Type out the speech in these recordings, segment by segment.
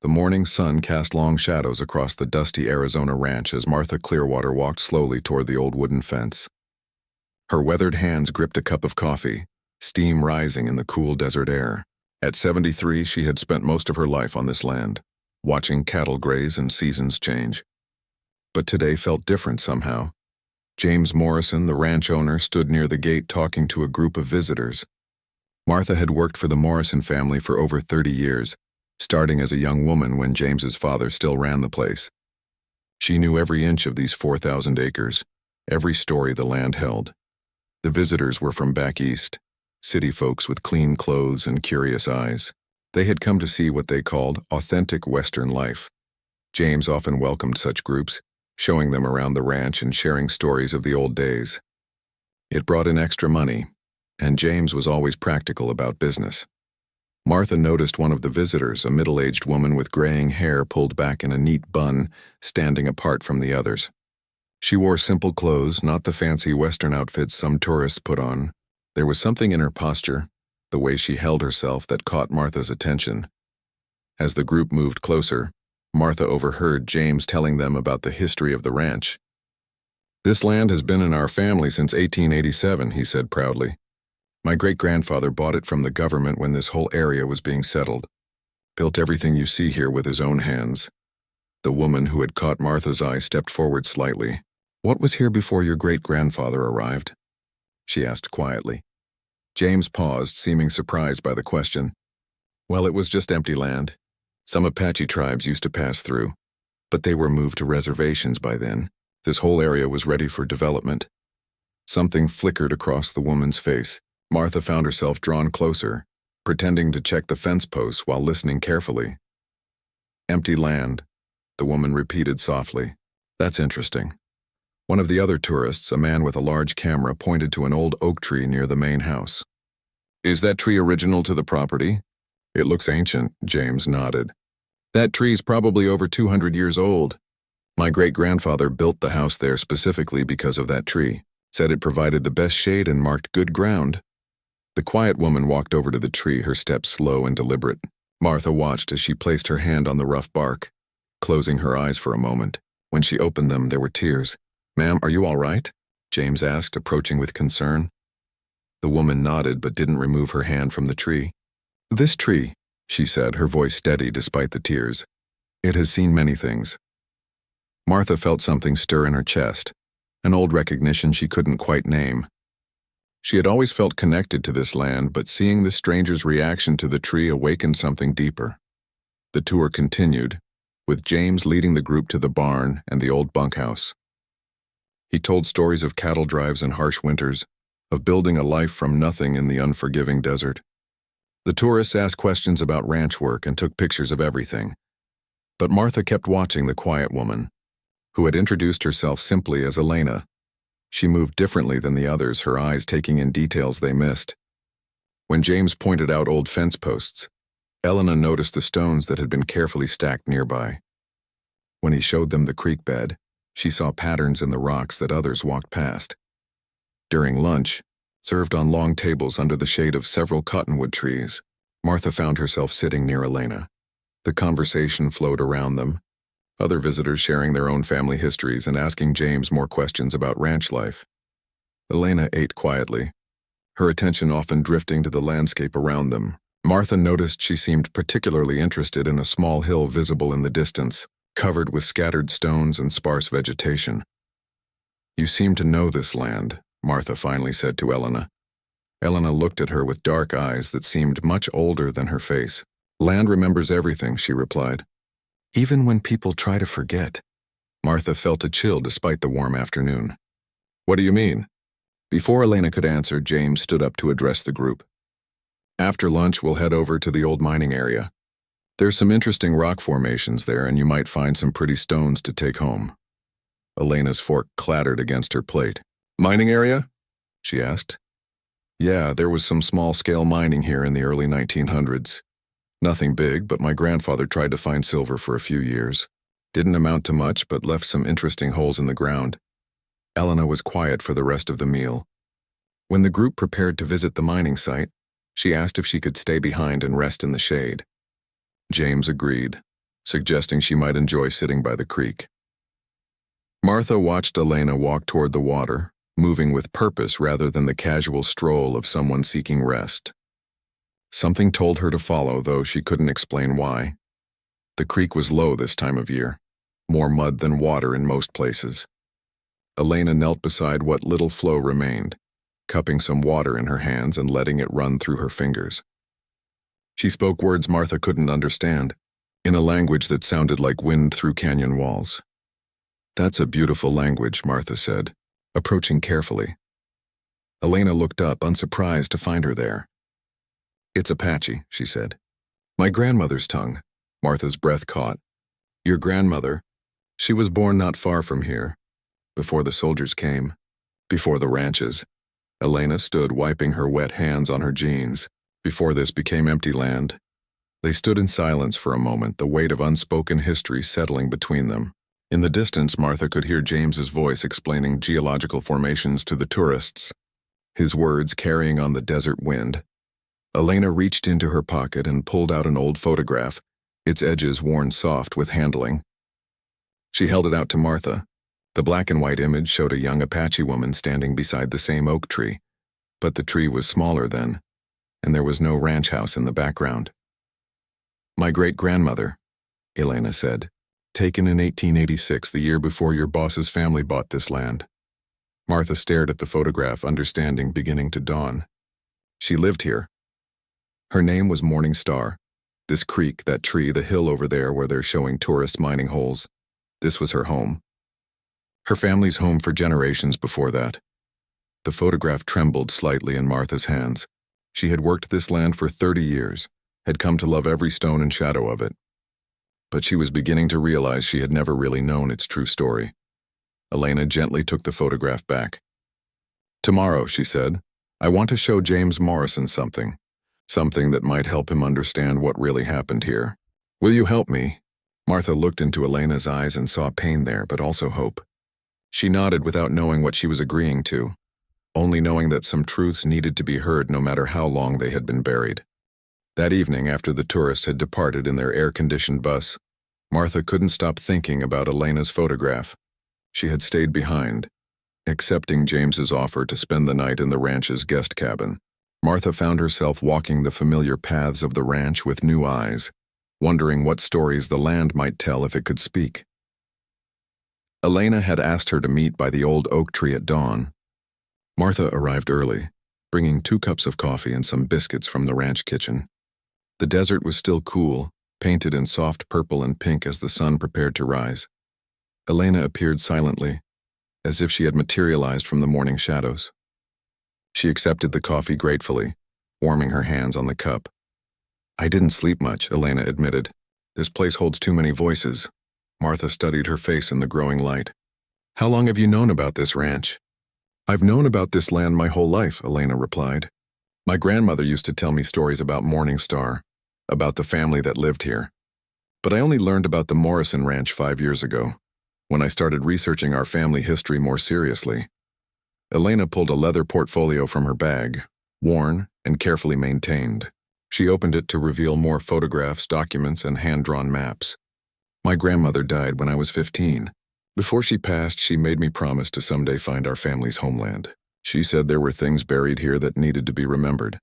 The morning sun cast long shadows across the dusty Arizona ranch as Martha Clearwater walked slowly toward the old wooden fence. Her weathered hands gripped a cup of coffee, steam rising in the cool desert air. At 73, she had spent most of her life on this land, watching cattle graze and seasons change. But today felt different somehow. James Morrison, the ranch owner, stood near the gate talking to a group of visitors. Martha had worked for the Morrison family for over 30 years, starting as a young woman when James's father still ran the place. She knew every inch of these 4,000 acres, every story the land held. The visitors were from back east, city folks with clean clothes and curious eyes. They had come to see what they called authentic Western life. James often welcomed such groups, showing them around the ranch and sharing stories of the old days. It brought in extra money, and James was always practical about business. Martha noticed one of the visitors, a middle-aged woman with graying hair pulled back in a neat bun, standing apart from the others. She wore simple clothes, not the fancy Western outfits some tourists put on. There was something in her posture, the way she held herself, that caught Martha's attention. As the group moved closer, Martha overheard James telling them about the history of the ranch. "This land has been in our family since 1887, he said proudly. "My great-grandfather bought it from the government when this whole area was being settled. Built everything you see here with his own hands." The woman who had caught Martha's eye stepped forward slightly. "What was here before your great-grandfather arrived?" she asked quietly. James paused, seeming surprised by the question. "Well, it was just empty land. Some Apache tribes used to pass through, but they were moved to reservations by then. This whole area was ready for development." Something flickered across the woman's face. Martha found herself drawn closer, pretending to check the fence posts while listening carefully. "Empty land," the woman repeated softly. "That's interesting." One of the other tourists, a man with a large camera, pointed to an old oak tree near the main house. "Is that tree original to the property?" "It looks ancient," James nodded. "That tree's probably over 200 years old. My great-grandfather built the house there specifically because of that tree. Said it provided the best shade and marked good ground." The quiet woman walked over to the tree, her steps slow and deliberate. Martha watched as she placed her hand on the rough bark, closing her eyes for a moment. When she opened them, there were tears. "Ma'am, are you all right?" James asked, approaching with concern. The woman nodded but didn't remove her hand from the tree. "This tree," she said, her voice steady despite the tears. "It has seen many things." Martha felt something stir in her chest, an old recognition she couldn't quite name. She had always felt connected to this land, but seeing the stranger's reaction to the tree awakened something deeper. The tour continued, with James leading the group to the barn and the old bunkhouse. He told stories of cattle drives and harsh winters, of building a life from nothing in the unforgiving desert. The tourists asked questions about ranch work and took pictures of everything. But Martha kept watching the quiet woman, who had introduced herself simply as Elena. She moved differently than the others, her eyes taking in details they missed. When James pointed out old fence posts, Elena noticed the stones that had been carefully stacked nearby. When he showed them the creek bed, she saw patterns in the rocks that others walked past. During lunch, served on long tables under the shade of several cottonwood trees, Martha found herself sitting near Elena. The conversation flowed around them, other visitors sharing their own family histories and asking James more questions about ranch life. Elena ate quietly, her attention often drifting to the landscape around them. Martha noticed she seemed particularly interested in a small hill visible in the distance, covered with scattered stones and sparse vegetation. "You seem to know this land," Martha finally said to Elena. Elena looked at her with dark eyes that seemed much older than her face. "Land remembers everything," she replied. "Even when people try to forget." Martha felt a chill despite the warm afternoon. "What do you mean?" Before Elena could answer, James stood up to address the group. "After lunch, we'll head over to the old mining area. There's some interesting rock formations there, and you might find some pretty stones to take home." Elena's fork clattered against her plate. "Mining area?" she asked. "Yeah, there was some small-scale mining here in the early 1900s. Nothing big, but my grandfather tried to find silver for a few years. Didn't amount to much, but left some interesting holes in the ground." Elena was quiet for the rest of the meal. When the group prepared to visit the mining site, she asked if she could stay behind and rest in the shade. James agreed. suggesting she might enjoy sitting by the creek. Martha watched Elena walk toward the water, moving with purpose rather than the casual stroll of someone seeking rest. Something told her to follow, though she couldn't explain why. The creek was low this time of year, more mud than water in most places. Elena knelt beside what little flow remained, cupping some water in her hands and letting it run through her fingers. She spoke words Martha couldn't understand, in a language that sounded like wind through canyon walls. "That's a beautiful language," Martha said, approaching carefully. Elena looked up, unsurprised to find her there. "It's Apache," she said. "My grandmother's tongue." Martha's breath caught. "Your grandmother? She was born not far from here, before the soldiers came, before the ranches." Elena stood wiping her wet hands on her jeans. Before this became empty land. They stood in silence for a moment, the weight of unspoken history settling between them. In the distance, Martha could hear James's voice explaining geological formations to the tourists, his words carrying on the desert wind. Elena reached into her pocket and pulled out an old photograph, its edges worn soft with handling. She held it out to Martha. The black and white image showed a young Apache woman standing beside the same oak tree, but the tree was smaller then, and there was no ranch house in the background. "My great-grandmother," Elena said, "taken in 1886, the year before your boss's family bought this land." Martha stared at the photograph, understanding beginning to dawn. She lived here. Her name was Morning Star. This creek, that tree, the hill over there where they're showing tourist mining holes. This was her home. Her family's home for generations before that. The photograph trembled slightly in Martha's hands. She had worked this land for 30 years, had come to love every stone and shadow of it. But she was beginning to realize she had never really known its true story. Elena gently took the photograph back. "Tomorrow," she said, "I want to show James Morrison something that might help him understand what really happened here. Will you help me?" Martha looked into Elena's eyes and saw pain there, but also hope. She nodded without knowing what she was agreeing to, only knowing that some truths needed to be heard no matter how long they had been buried. That evening, after the tourists had departed in their air-conditioned bus, Martha couldn't stop thinking about Elena's photograph. She had stayed behind, accepting James's offer to spend the night in the ranch's guest cabin. Martha found herself walking the familiar paths of the ranch with new eyes, wondering what stories the land might tell if it could speak. Elena had asked her to meet by the old oak tree at dawn. Martha arrived early, bringing 2 cups of coffee and some biscuits from the ranch kitchen. The desert was still cool, painted in soft purple and pink as the sun prepared to rise. Elena appeared silently, as if she had materialized from the morning shadows. She accepted the coffee gratefully, warming her hands on the cup. "I didn't sleep much," Elena admitted. "This place holds too many voices." Martha studied her face in the growing light. "How long have you known about this ranch?" "I've known about this land my whole life," Elena replied. "My grandmother used to tell me stories about Morning Star, about the family that lived here. But I only learned about the Morrison Ranch 5 years ago, when I started researching our family history more seriously." Elena pulled a leather portfolio from her bag, worn and carefully maintained. She opened it to reveal more photographs, documents, and hand-drawn maps. "My grandmother died when I was 15. Before she passed, she made me promise to someday find our family's homeland. She said there were things buried here that needed to be remembered."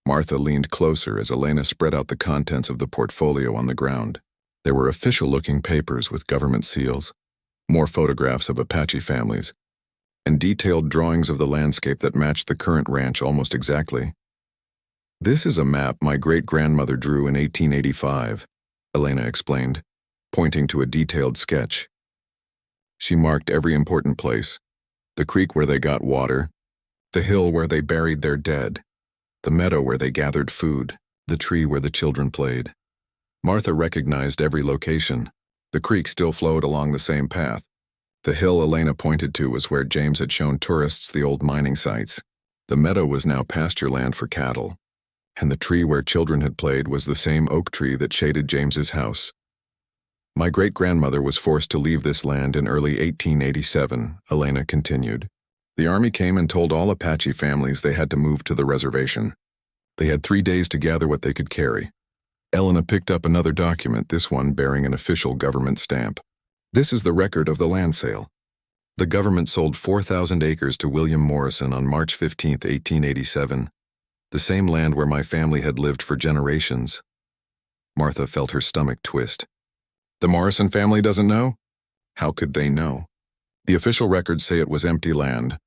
Martha leaned closer as Elena spread out the contents of the portfolio on the ground. There were official-looking papers with government seals, more photographs of Apache families, and detailed drawings of the landscape that matched the current ranch almost exactly. "This is a map my great-grandmother drew in 1885, Elena explained, pointing to a detailed sketch. She marked every important place: the creek where they got water, the hill where they buried their dead, the meadow where they gathered food, the tree where the children played. Martha recognized every location. The creek still flowed along the same path. The hill Elena pointed to was where James had shown tourists the old mining sites. The meadow was now pasture land for cattle, and the tree where children had played was the same oak tree that shaded James's house. My great-grandmother was forced to leave this land in early 1887, Elena continued. The army came and told all Apache families they had to move to the reservation. They had 3 days to gather what they could carry. Elena picked up another document, this one bearing an official government stamp. This is the record of the land sale. The government sold 4,000 acres to William Morrison on March 15, 1887, the same land where my family had lived for generations. Martha felt her stomach twist. The Morrison family doesn't know? How could they know? The official records say it was empty land,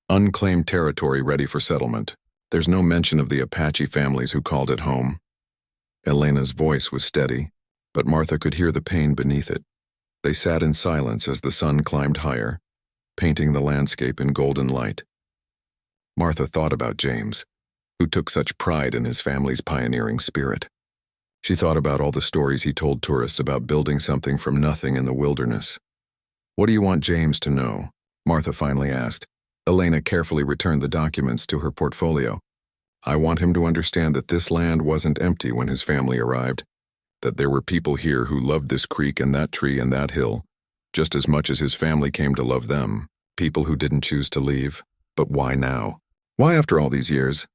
unclaimed territory ready for settlement. There's no mention of the Apache families who called it home. Elena's voice was steady, but Martha could hear the pain beneath it. They sat in silence as the sun climbed higher, painting the landscape in golden light. Martha thought about James, who took such pride in his family's pioneering spirit. She thought about all the stories he told tourists about building something from nothing in the wilderness. What do you want James to know? Martha finally asked. Elena carefully returned the documents to her portfolio. I want him to understand that this land wasn't empty when his family arrived, that there were people here who loved this creek and that tree and that hill, just as much as his family came to love them, people who didn't choose to leave. But why now? Why after all these years?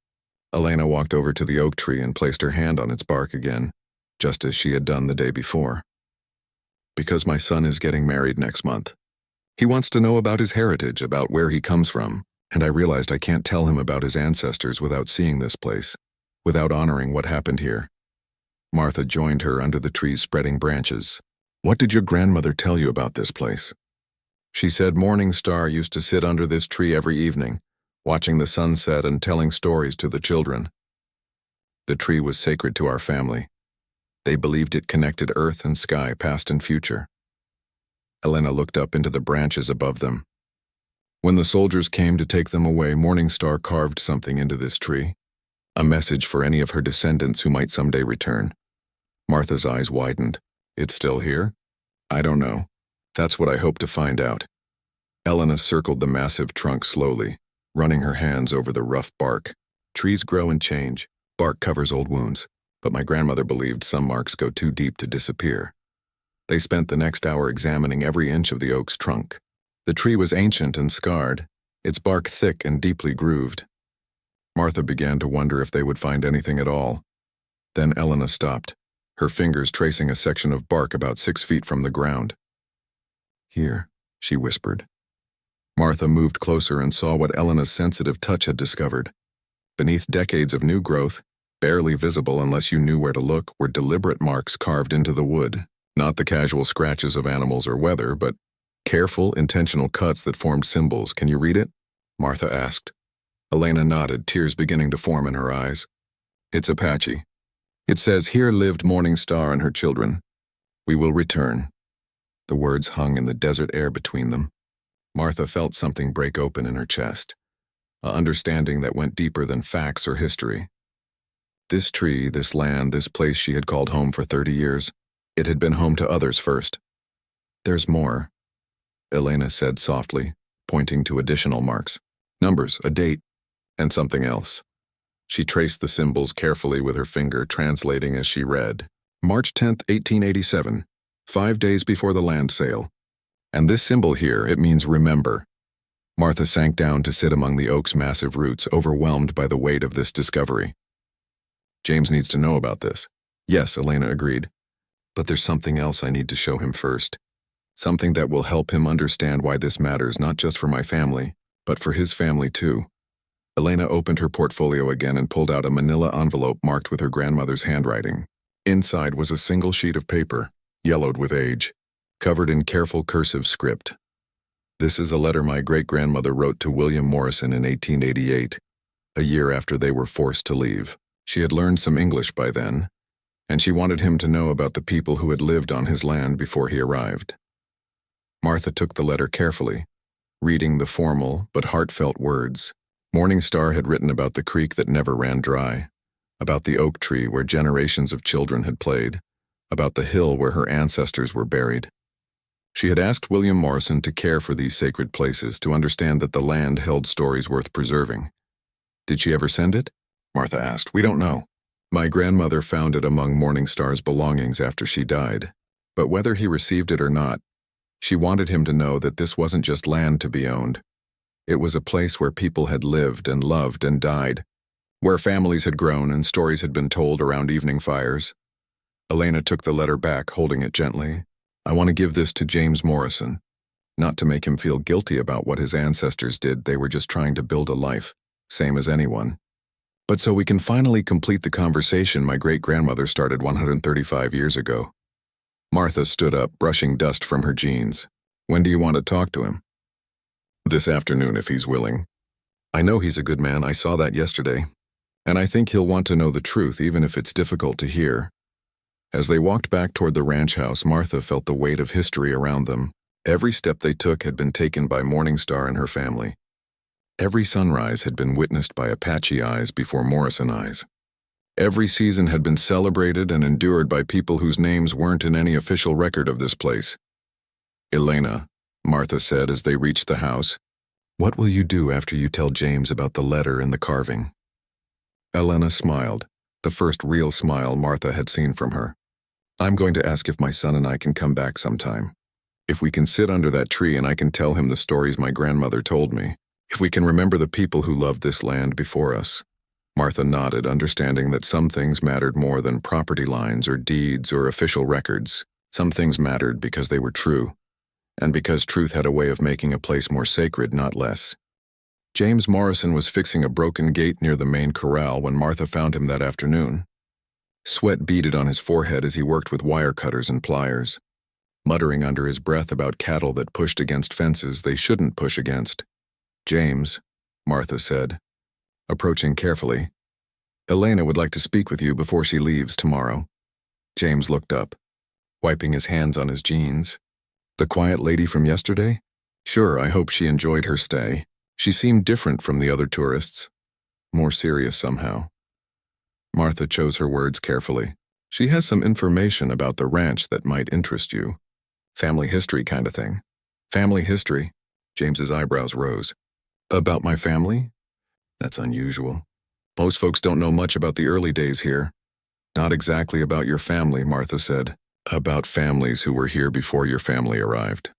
Elena walked over to the oak tree and placed her hand on its bark again, just as she had done the day before. Because my son is getting married next month. He wants to know about his heritage, about where he comes from, and I realized I can't tell him about his ancestors without seeing this place, without honoring what happened here. Martha joined her under the tree's spreading branches. What did your grandmother tell you about this place? She said Morning Star used to sit under this tree every evening, watching the sunset and telling stories to the children. The tree was sacred to our family. They believed it connected earth and sky, past and future. Elena looked up into the branches above them. When the soldiers came to take them away, Morning Star carved something into this tree, a message for any of her descendants who might someday return. Martha's eyes widened. It's still here? I don't know. That's what I hope to find out. Elena circled the massive trunk slowly, running her hands over the rough bark. Trees grow and change. Bark covers old wounds, but my grandmother believed some marks go too deep to disappear. They spent the next hour examining every inch of the oak's trunk. The tree was ancient and scarred, its bark thick and deeply grooved. Martha began to wonder if they would find anything at all. Then Elena stopped, her fingers tracing a section of bark about 6 feet from the ground. Here, she whispered. Martha moved closer and saw what Elena's sensitive touch had discovered. Beneath decades of new growth, barely visible unless you knew where to look, were deliberate marks carved into the wood. Not the casual scratches of animals or weather, but careful, intentional cuts that formed symbols. Can you read it? Martha asked. Elena nodded, tears beginning to form in her eyes. It's Apache. It says, "Here lived Morning Star and her children. We will return." The words hung in the desert air between them. Martha felt something break open in her chest, an understanding that went deeper than facts or history. This tree, this land, this place she had called home for 30 years, it had been home to others first. There's more, Elena said softly, pointing to additional marks. Numbers, a date, and something else. She traced the symbols carefully with her finger, translating as she read. March 10th, 1887, 5 days before the land sale. And this symbol here, it means remember. Martha sank down to sit among the oak's massive roots, overwhelmed by the weight of this discovery. James needs to know about this. Yes, Elena agreed. But there's something else I need to show him first. Something that will help him understand why this matters, not just for my family, but for his family too. Elena opened her portfolio again and pulled out a manila envelope marked with her grandmother's handwriting. Inside was a single sheet of paper, yellowed with age, covered in careful cursive script. This is a letter my great-grandmother wrote to William Morrison in 1888, a year after they were forced to leave. She had learned some English by then, and she wanted him to know about the people who had lived on his land before he arrived. Martha took the letter carefully, reading the formal but heartfelt words. Morning Star had written about the creek that never ran dry, about the oak tree where generations of children had played, about the hill where her ancestors were buried. She had asked William Morrison to care for these sacred places, to understand that the land held stories worth preserving. Did she ever send it? Martha asked. We don't know. My grandmother found it among Morning Star's belongings after she died, but whether he received it or not, she wanted him to know that this wasn't just land to be owned. It was a place where people had lived and loved and died, where families had grown and stories had been told around evening fires. Elena took the letter back, holding it gently. I want to give this to James Morrison. Not to make him feel guilty about what his ancestors did, they were just trying to build a life, same as anyone. But so we can finally complete the conversation my great-grandmother started 135 years ago. Martha stood up, brushing dust from her jeans. When do you want to talk to him? This afternoon, if he's willing. I know he's a good man, I saw that yesterday. And I think he'll want to know the truth, even if it's difficult to hear. As they walked back toward the ranch house, Martha felt the weight of history around them. Every step they took had been taken by Morningstar and her family. Every sunrise had been witnessed by Apache eyes before Morrison eyes. Every season had been celebrated and endured by people whose names weren't in any official record of this place. Elena, Martha said as they reached the house, what will you do after you tell James about the letter and the carving? Elena smiled, the first real smile Martha had seen from her. I'm going to ask if my son and I can come back sometime. If we can sit under that tree and I can tell him the stories my grandmother told me. If we can remember the people who loved this land before us. Martha nodded, understanding that some things mattered more than property lines or deeds or official records. Some things mattered because they were true, and because truth had a way of making a place more sacred, not less. James Morrison was fixing a broken gate near the main corral when Martha found him that afternoon. Sweat beaded on his forehead as he worked with wire cutters and pliers, muttering under his breath about cattle that pushed against fences they shouldn't push against. James, Martha said, approaching carefully, Elena would like to speak with you before she leaves tomorrow. James looked up, wiping his hands on his jeans. The quiet lady from yesterday? Sure, I hope she enjoyed her stay. She seemed different from the other tourists, more serious somehow. Martha chose her words carefully. She has some information about the ranch that might interest you. Family history kind of thing. Family history? James's eyebrows rose. About my family? That's unusual. Most folks don't know much about the early days here. Not exactly about your family, Martha said. About families who were here before your family arrived.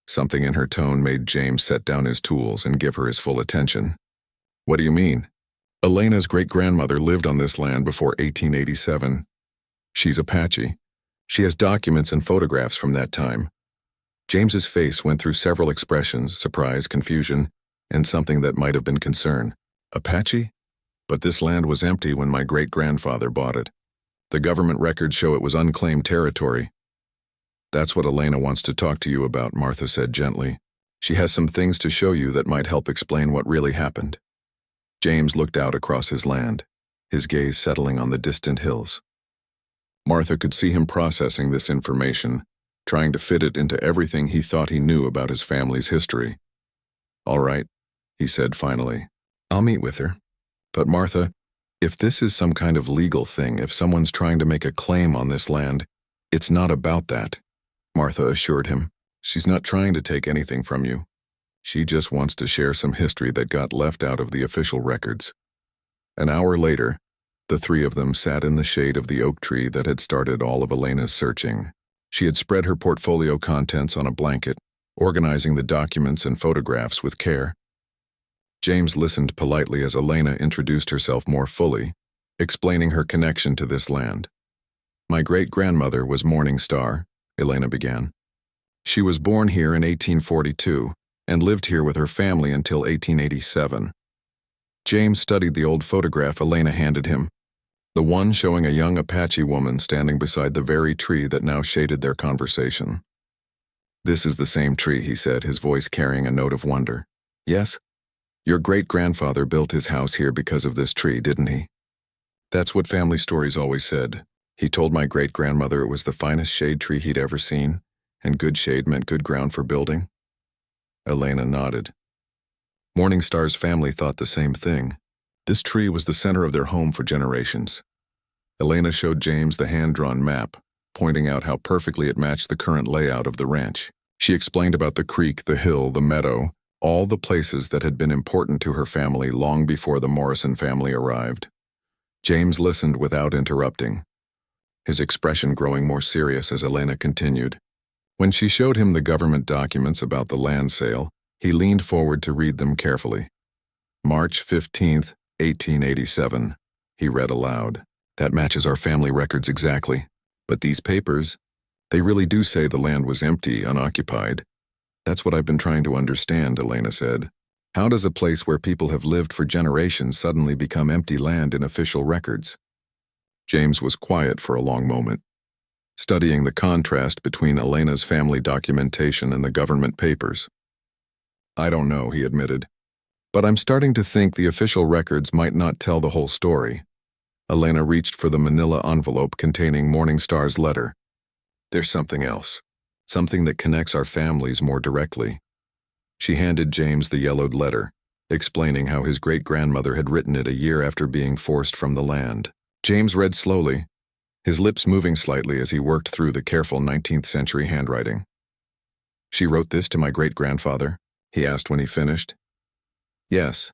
Something in her tone made James set down his tools and give her his full attention. What do you mean? Elena's great-grandmother lived on this land before 1887. She's Apache. She has documents and photographs from that time. James's face went through several expressions, surprise, confusion, and something that might have been concern. Apache? But this land was empty when my great-grandfather bought it. The government records show it was unclaimed territory. That's what Elena wants to talk to you about, Martha said gently. She has some things to show you that might help explain what really happened. James looked out across his land, his gaze settling on the distant hills. Martha could see him processing this information, trying to fit it into everything he thought he knew about his family's history. All right, he said finally. I'll meet with her. But Martha, if this is some kind of legal thing, if someone's trying to make a claim on this land, it's not about that, Martha assured him. She's not trying to take anything from you. She just wants to share some history that got left out of the official records. An hour later, the three of them sat in the shade of the oak tree that had started all of Elena's searching. She had spread her portfolio contents on a blanket, organizing the documents and photographs with care. James listened politely as Elena introduced herself more fully, explaining her connection to this land. My great-grandmother was Morningstar, Elena began. She was born here in 1842 and lived here with her family until 1887. James studied the old photograph Elena handed him, the one showing a young Apache woman standing beside the very tree that now shaded their conversation. This is the same tree, he said, his voice carrying a note of wonder. Yes? Your great-grandfather built his house here because of this tree, didn't he? That's what family stories always said. He told my great-grandmother it was the finest shade tree he'd ever seen, and good shade meant good ground for building. Elena nodded. Morningstar's family thought the same thing. This tree was the center of their home for generations. Elena showed James the hand-drawn map, pointing out how perfectly it matched the current layout of the ranch. She explained about the creek, the hill, the meadow, all the places that had been important to her family long before the Morrison family arrived. James listened without interrupting, his expression growing more serious as Elena continued. When she showed him the government documents about the land sale, he leaned forward to read them carefully. March 15th, 1887, he read aloud. That matches our family records exactly. But these papers, they really do say the land was empty, unoccupied. That's what I've been trying to understand, Elena said. How does a place where people have lived for generations suddenly become empty land in official records? James was quiet for a long moment, studying the contrast between Elena's family documentation and the government papers. I don't know, he admitted. But I'm starting to think the official records might not tell the whole story. Elena reached for the manila envelope containing Morningstar's letter. There's something else. Something that connects our families more directly. She handed James the yellowed letter, explaining how his great-grandmother had written it a year after being forced from the land. James read slowly, his lips moving slightly as he worked through the careful 19th-century handwriting. She wrote this to my great-grandfather? He asked when he finished. Yes.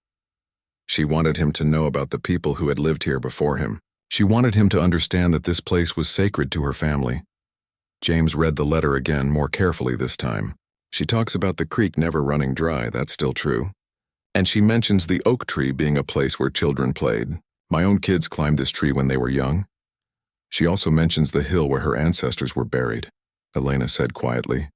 She wanted him to know about the people who had lived here before him. She wanted him to understand that this place was sacred to her family. James read the letter again, more carefully this time. She talks about the creek never running dry, that's still true. And she mentions the oak tree being a place where children played. My own kids climbed this tree when they were young. She also mentions the hill where her ancestors were buried, Elena said quietly.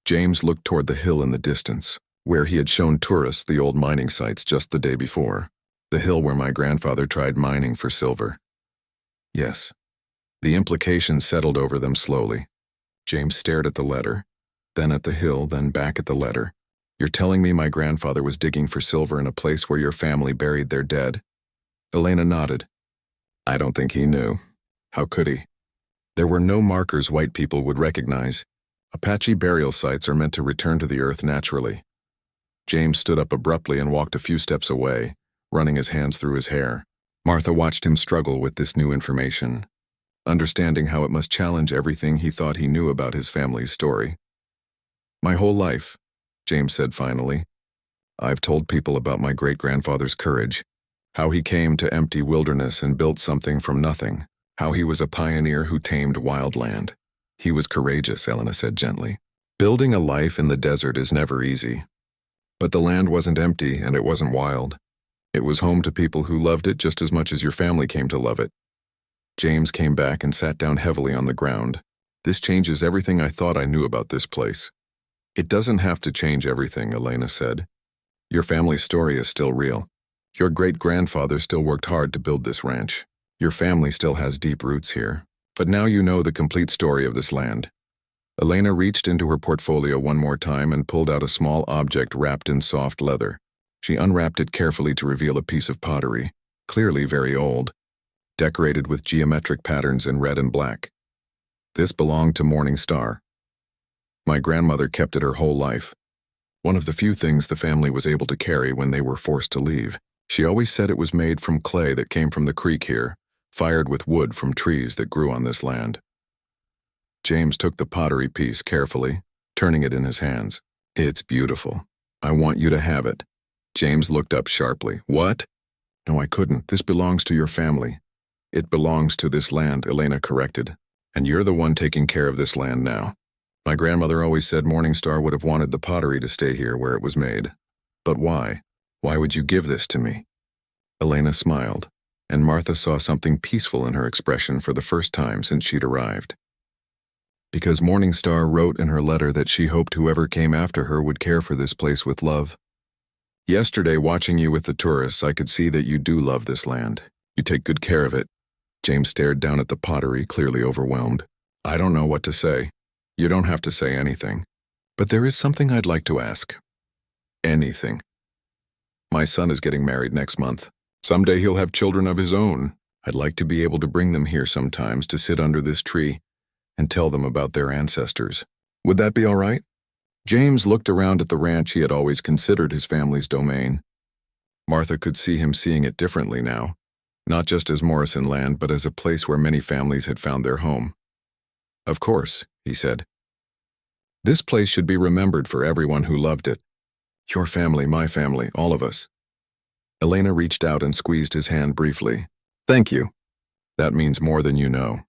James looked toward the hill in the distance, where he had shown tourists the old mining sites just the day before, the hill where my grandfather tried mining for silver. Yes. The implications settled over them slowly. James stared at the letter, then at the hill, then back at the letter. You're telling me my grandfather was digging for silver in a place where your family buried their dead? Elena nodded. I don't think he knew. How could he? There were no markers white people would recognize. Apache burial sites are meant to return to the earth naturally. James stood up abruptly and walked a few steps away, running his hands through his hair. Martha watched him struggle with this new information, understanding how it must challenge everything he thought he knew about his family's story. My whole life, James said finally, I've told people about my great-grandfather's courage, how he came to empty wilderness and built something from nothing, how he was a pioneer who tamed wildland. He was courageous, Elena said gently. Building a life in the desert is never easy. But the land wasn't empty and it wasn't wild. It was home to people who loved it just as much as your family came to love it. James came back and sat down heavily on the ground. This changes everything I thought I knew about this place. It doesn't have to change everything, Elena said. Your family's story is still real. Your great-grandfather still worked hard to build this ranch. Your family still has deep roots here. But now you know the complete story of this land. Elena reached into her portfolio one more time and pulled out a small object wrapped in soft leather. She unwrapped it carefully to reveal a piece of pottery, clearly very old, decorated with geometric patterns in red and black. This belonged to Morningstar. My grandmother kept it her whole life. One of the few things the family was able to carry when they were forced to leave. She always said it was made from clay that came from the creek here, fired with wood from trees that grew on this land. James took the pottery piece carefully, turning it in his hands. It's beautiful. I want you to have it. James looked up sharply. What? No, I couldn't. This belongs to your family. It belongs to this land, Elena corrected. And you're the one taking care of this land now. My grandmother always said Morningstar would have wanted the pottery to stay here where it was made. But why? Why would you give this to me? Elena smiled, and Martha saw something peaceful in her expression for the first time since she'd arrived. Because Morningstar wrote in her letter that she hoped whoever came after her would care for this place with love. Yesterday, watching you with the tourists, I could see that you do love this land. You take good care of it. James stared down at the pottery, clearly overwhelmed. I don't know what to say. You don't have to say anything. But there is something I'd like to ask. Anything. My son is getting married next month. Someday he'll have children of his own. I'd like to be able to bring them here sometimes to sit under this tree and tell them about their ancestors. Would that be all right? James looked around at the ranch he had always considered his family's domain. Martha could see him seeing it differently now, not just as Morrison land, but as a place where many families had found their home. Of course, he said. This place should be remembered for everyone who loved it. Your family, my family, all of us. Elena reached out and squeezed his hand briefly. Thank you. That means more than you know.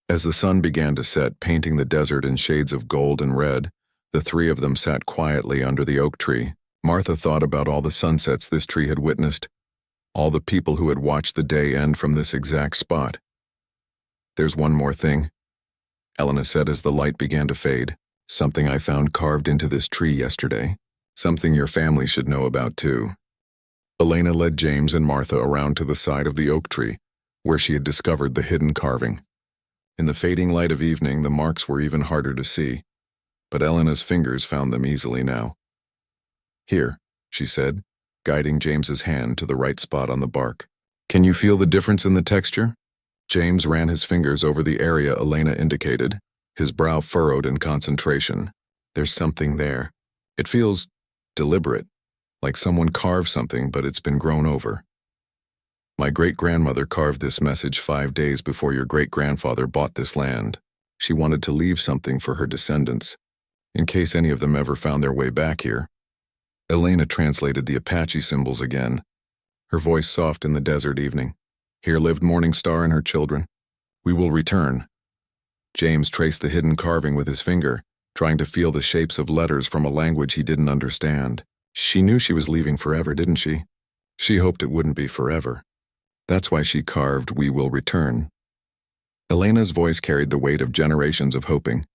As the sun began to set, painting the desert in shades of gold and red, the three of them sat quietly under the oak tree. Martha thought about all the sunsets this tree had witnessed, all the people who had watched the day end from this exact spot. There's one more thing, Elena said as the light began to fade. Something I found carved into this tree yesterday. Something your family should know about too. Elena led James and Martha around to the side of the oak tree, where she had discovered the hidden carving. In the fading light of evening, the marks were even harder to see, but Elena's fingers found them easily now. Here, she said, guiding James's hand to the right spot on the bark. Can you feel the difference in the texture? James ran his fingers over the area Elena indicated, his brow furrowed in concentration. There's something there. It feels deliberate, like someone carved something but it's been grown over. My great-grandmother carved this message 5 days before your great-grandfather bought this land. She wanted to leave something for her descendants, in case any of them ever found their way back here. Elena translated the Apache symbols again, her voice soft in the desert evening. Here lived Morning Star and her children. We will return. James traced the hidden carving with his finger, trying to feel the shapes of letters from a language he didn't understand. She knew she was leaving forever, didn't she? She hoped it wouldn't be forever. That's why she carved, "We will return." Elena's voice carried the weight of generations of hoping.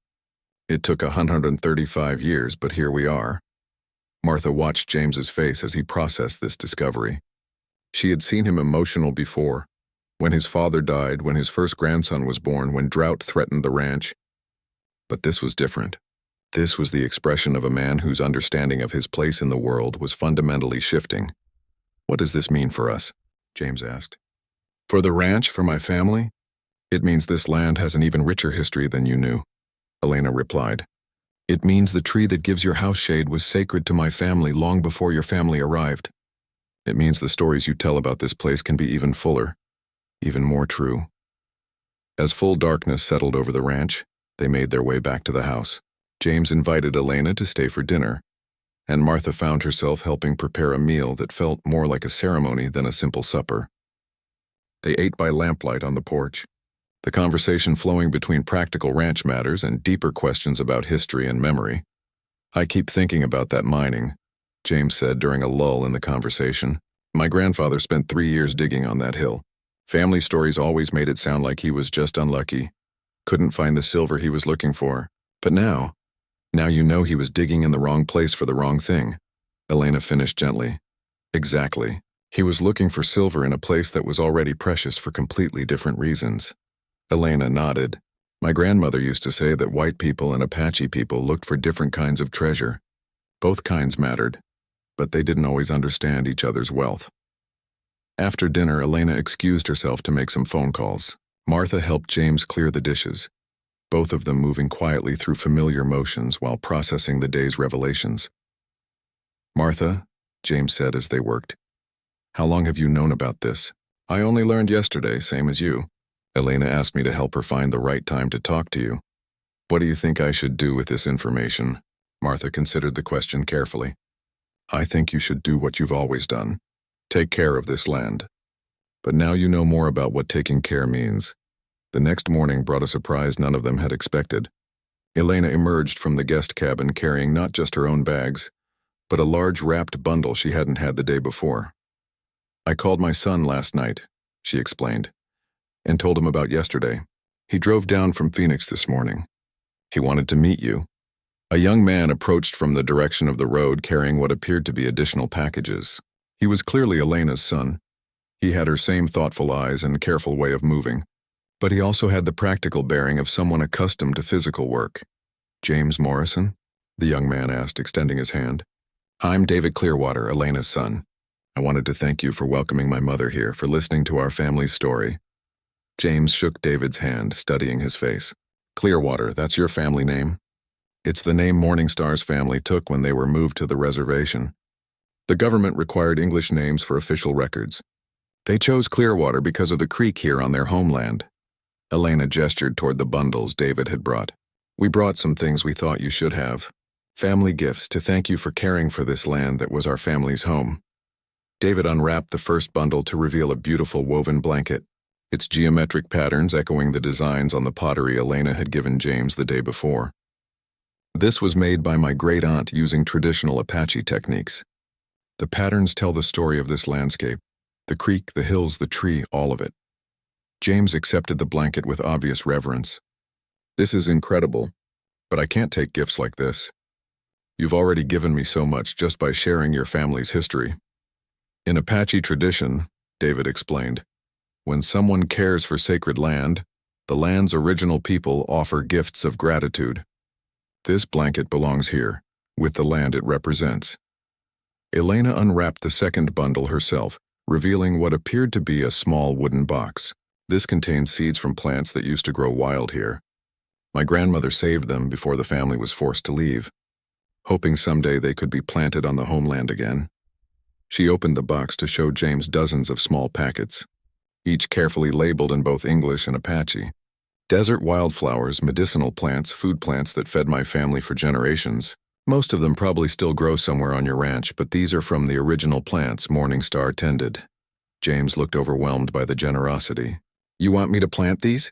It took 135 years, but here we are. Martha watched James's face as he processed this discovery. She had seen him emotional before, when his father died, when his first grandson was born, when drought threatened the ranch. But this was different. This was the expression of a man whose understanding of his place in the world was fundamentally shifting. What does this mean for us? James asked. For the ranch, for my family? It means this land has an even richer history than you knew, Elena replied. It means the tree that gives your house shade was sacred to my family long before your family arrived. It means the stories you tell about this place can be even fuller, even more true. As full darkness settled over the ranch, they made their way back to the house. James invited Elena to stay for dinner, and Martha found herself helping prepare a meal that felt more like a ceremony than a simple supper. They ate by lamplight on the porch, the conversation flowing between practical ranch matters and deeper questions about history and memory. I keep thinking about that mining, James said during a lull in the conversation. My grandfather spent 3 years digging on that hill. Family stories always made it sound like he was just unlucky, couldn't find the silver he was looking for. But now you know he was digging in the wrong place for the wrong thing, Elena finished gently. Exactly. He was looking for silver in a place that was already precious for completely different reasons. Elena nodded. My grandmother used to say that white people and Apache people looked for different kinds of treasure. Both kinds mattered, but they didn't always understand each other's wealth. After dinner, Elena excused herself to make some phone calls. Martha helped James clear the dishes, both of them moving quietly through familiar motions while processing the day's revelations. Martha, James said as they worked, how long have you known about this? I only learned yesterday, same as you. Elena asked me to help her find the right time to talk to you. What do you think I should do with this information? Martha considered the question carefully. I think you should do what you've always done. Take care of this land. But now you know more about what taking care means. The next morning brought a surprise none of them had expected. Elena emerged from the guest cabin carrying not just her own bags, but a large wrapped bundle she hadn't had the day before. I called my son last night, she explained, and told him about yesterday. He drove down from Phoenix this morning. He wanted to meet you. A young man approached from the direction of the road carrying what appeared to be additional packages. He was clearly Elena's son. He had her same thoughtful eyes and careful way of moving, but he also had the practical bearing of someone accustomed to physical work. James Morrison? The young man asked, extending his hand. I'm David Clearwater, Elena's son. I wanted to thank you for welcoming my mother here, for listening to our family's story. James shook David's hand, studying his face. Clearwater, that's your family name? It's the name Morningstar's family took when they were moved to the reservation. The government required English names for official records. They chose Clearwater because of the creek here on their homeland. Elena gestured toward the bundles David had brought. We brought some things we thought you should have. Family gifts to thank you for caring for this land that was our family's home. David unwrapped the first bundle to reveal a beautiful woven blanket, its geometric patterns echoing the designs on the pottery Elena had given James the day before. This was made by my great-aunt using traditional Apache techniques. The patterns tell the story of this landscape, the creek, the hills, the tree, all of it. James accepted the blanket with obvious reverence. This is incredible, but I can't take gifts like this. You've already given me so much just by sharing your family's history. In Apache tradition, David explained, when someone cares for sacred land, the land's original people offer gifts of gratitude. This blanket belongs here, with the land it represents. Elena unwrapped the second bundle herself, revealing what appeared to be a small wooden box. This contained seeds from plants that used to grow wild here. My grandmother saved them before the family was forced to leave, hoping someday they could be planted on the homeland again. She opened the box to show James dozens of small packets, each carefully labeled in both English and Apache. Desert wildflowers, medicinal plants, food plants that fed my family for generations. Most of them probably still grow somewhere on your ranch, but these are from the original plants Morningstar tended. James looked overwhelmed by the generosity. You want me to plant these?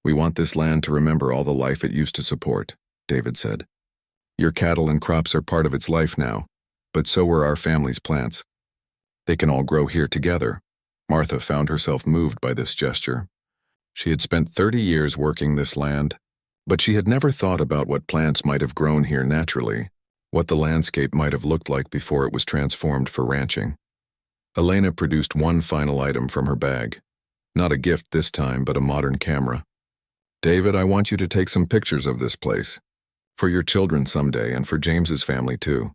We want this land to remember all the life it used to support, David said. Your cattle and crops are part of its life now, but so were our family's plants. They can all grow here together. Martha found herself moved by this gesture. She had spent 30 years working this land, but she had never thought about what plants might have grown here naturally, what the landscape might have looked like before it was transformed for ranching. Elena produced one final item from her bag. Not a gift this time, but a modern camera. David, I want you to take some pictures of this place. For your children someday, and for James's family too.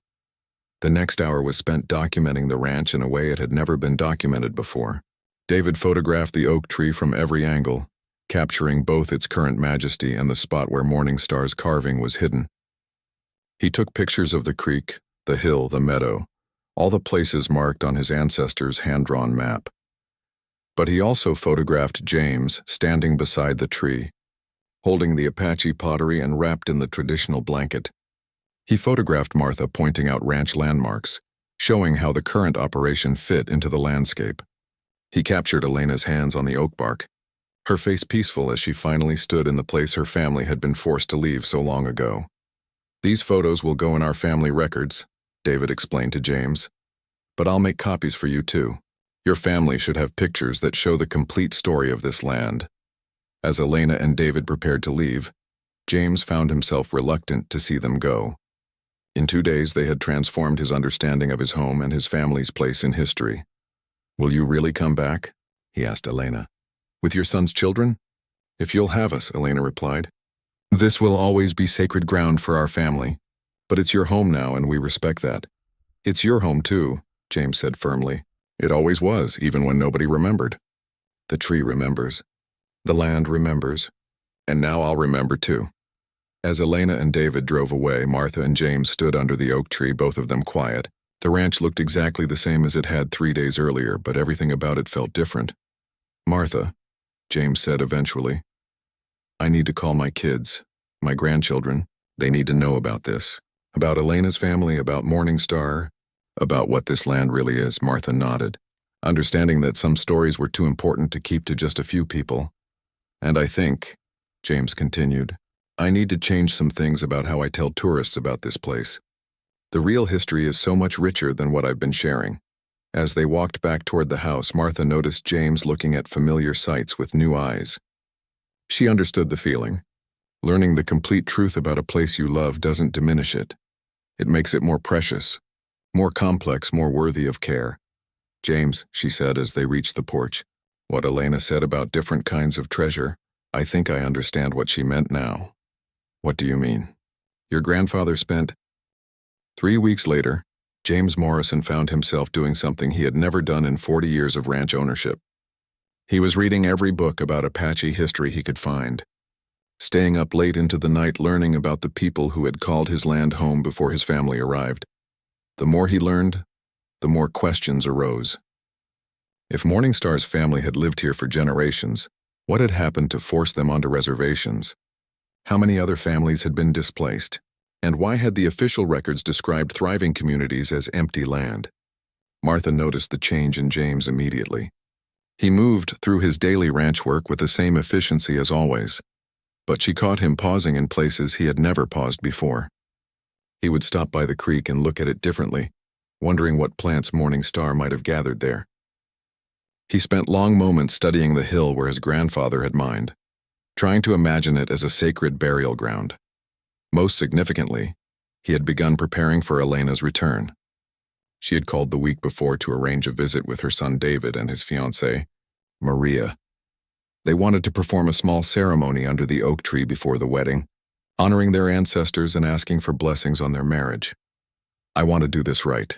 The next hour was spent documenting the ranch in a way it had never been documented before. David photographed the oak tree from every angle, capturing both its current majesty and the spot where Morningstar's carving was hidden. He took pictures of the creek, the hill, the meadow, all the places marked on his ancestors' hand-drawn map. But he also photographed James standing beside the tree, holding the Apache pottery and wrapped in the traditional blanket. He photographed Martha pointing out ranch landmarks, showing how the current operation fit into the landscape. He captured Elena's hands on the oak bark, her face peaceful as she finally stood in the place her family had been forced to leave so long ago. These photos will go in our family records, David explained to James. But I'll make copies for you too. Your family should have pictures that show the complete story of this land. As Elena and David prepared to leave, James found himself reluctant to see them go. In 2 days, they had transformed his understanding of his home and his family's place in history. Will you really come back? He asked Elena. With your son's children? If you'll have us, Elena replied. This will always be sacred ground for our family, but it's your home now and we respect that. It's your home too, James said firmly. It always was, even when nobody remembered. The tree remembers. The land remembers. And now I'll remember too. As Elena and David drove away, Martha and James stood under the oak tree, both of them quiet. The ranch looked exactly the same as it had 3 days earlier, but everything about it felt different. Martha, James said eventually, I need to call my kids, my grandchildren. They need to know about this. About Elena's family, about Morningstar, about what this land really is. Martha nodded, understanding that some stories were too important to keep to just a few people. And I think, James continued, I need to change some things about how I tell tourists about this place. The real history is so much richer than what I've been sharing. As they walked back toward the house, Martha noticed James looking at familiar sights with new eyes. She understood the feeling. Learning the complete truth about a place you love doesn't diminish it. It makes it more precious, more complex, more worthy of care. James, she said as they reached the porch, what Elena said about different kinds of treasure, I think I understand what she meant now. What do you mean? Your grandfather spent... 3 weeks later, James Morrison found himself doing something he had never done in 40 years of ranch ownership. He was reading every book about Apache history he could find, staying up late into the night learning about the people who had called his land home before his family arrived. The more he learned, the more questions arose. If Morningstar's family had lived here for generations, what had happened to force them onto reservations? How many other families had been displaced? And why had the official records described thriving communities as empty land? Martha noticed the change in James immediately. He moved through his daily ranch work with the same efficiency as always, but she caught him pausing in places he had never paused before. He would stop by the creek and look at it differently, wondering what plants Morningstar might have gathered there. He spent long moments studying the hill where his grandfather had mined, trying to imagine it as a sacred burial ground. Most significantly, he had begun preparing for Elena's return. She had called the week before to arrange a visit with her son David and his fiancée, Maria. They wanted to perform a small ceremony under the oak tree before the wedding, honoring their ancestors and asking for blessings on their marriage. "I want to do this right,"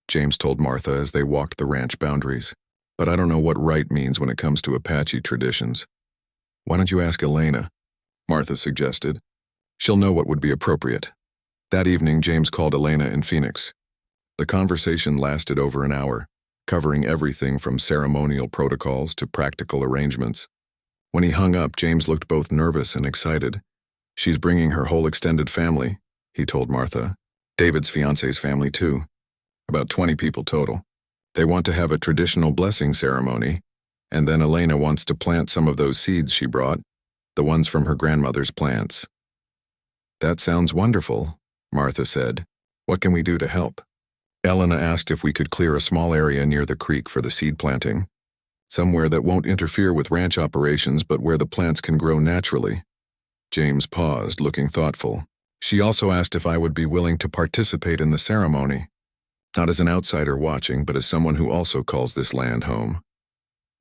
James told Martha as they walked the ranch boundaries. "But I don't know what right means when it comes to Apache traditions." "Why don't you ask Elena?" Martha suggested. "She'll know what would be appropriate." That evening, James called Elena in Phoenix. The conversation lasted over an hour, covering everything from ceremonial protocols to practical arrangements. When he hung up, James looked both nervous and excited. "She's bringing her whole extended family," he told Martha. "David's fiancé's family, too. About 20 people total. They want to have a traditional blessing ceremony, and then Elena wants to plant some of those seeds she brought, the ones from her grandmother's plants." "That sounds wonderful," Martha said. "What can we do to help?" Elena asked if we could clear a small area near the creek for the seed planting, somewhere that won't interfere with ranch operations but where the plants can grow naturally. James paused, looking thoughtful. She also asked if I would be willing to participate in the ceremony, not as an outsider watching, but as someone who also calls this land home.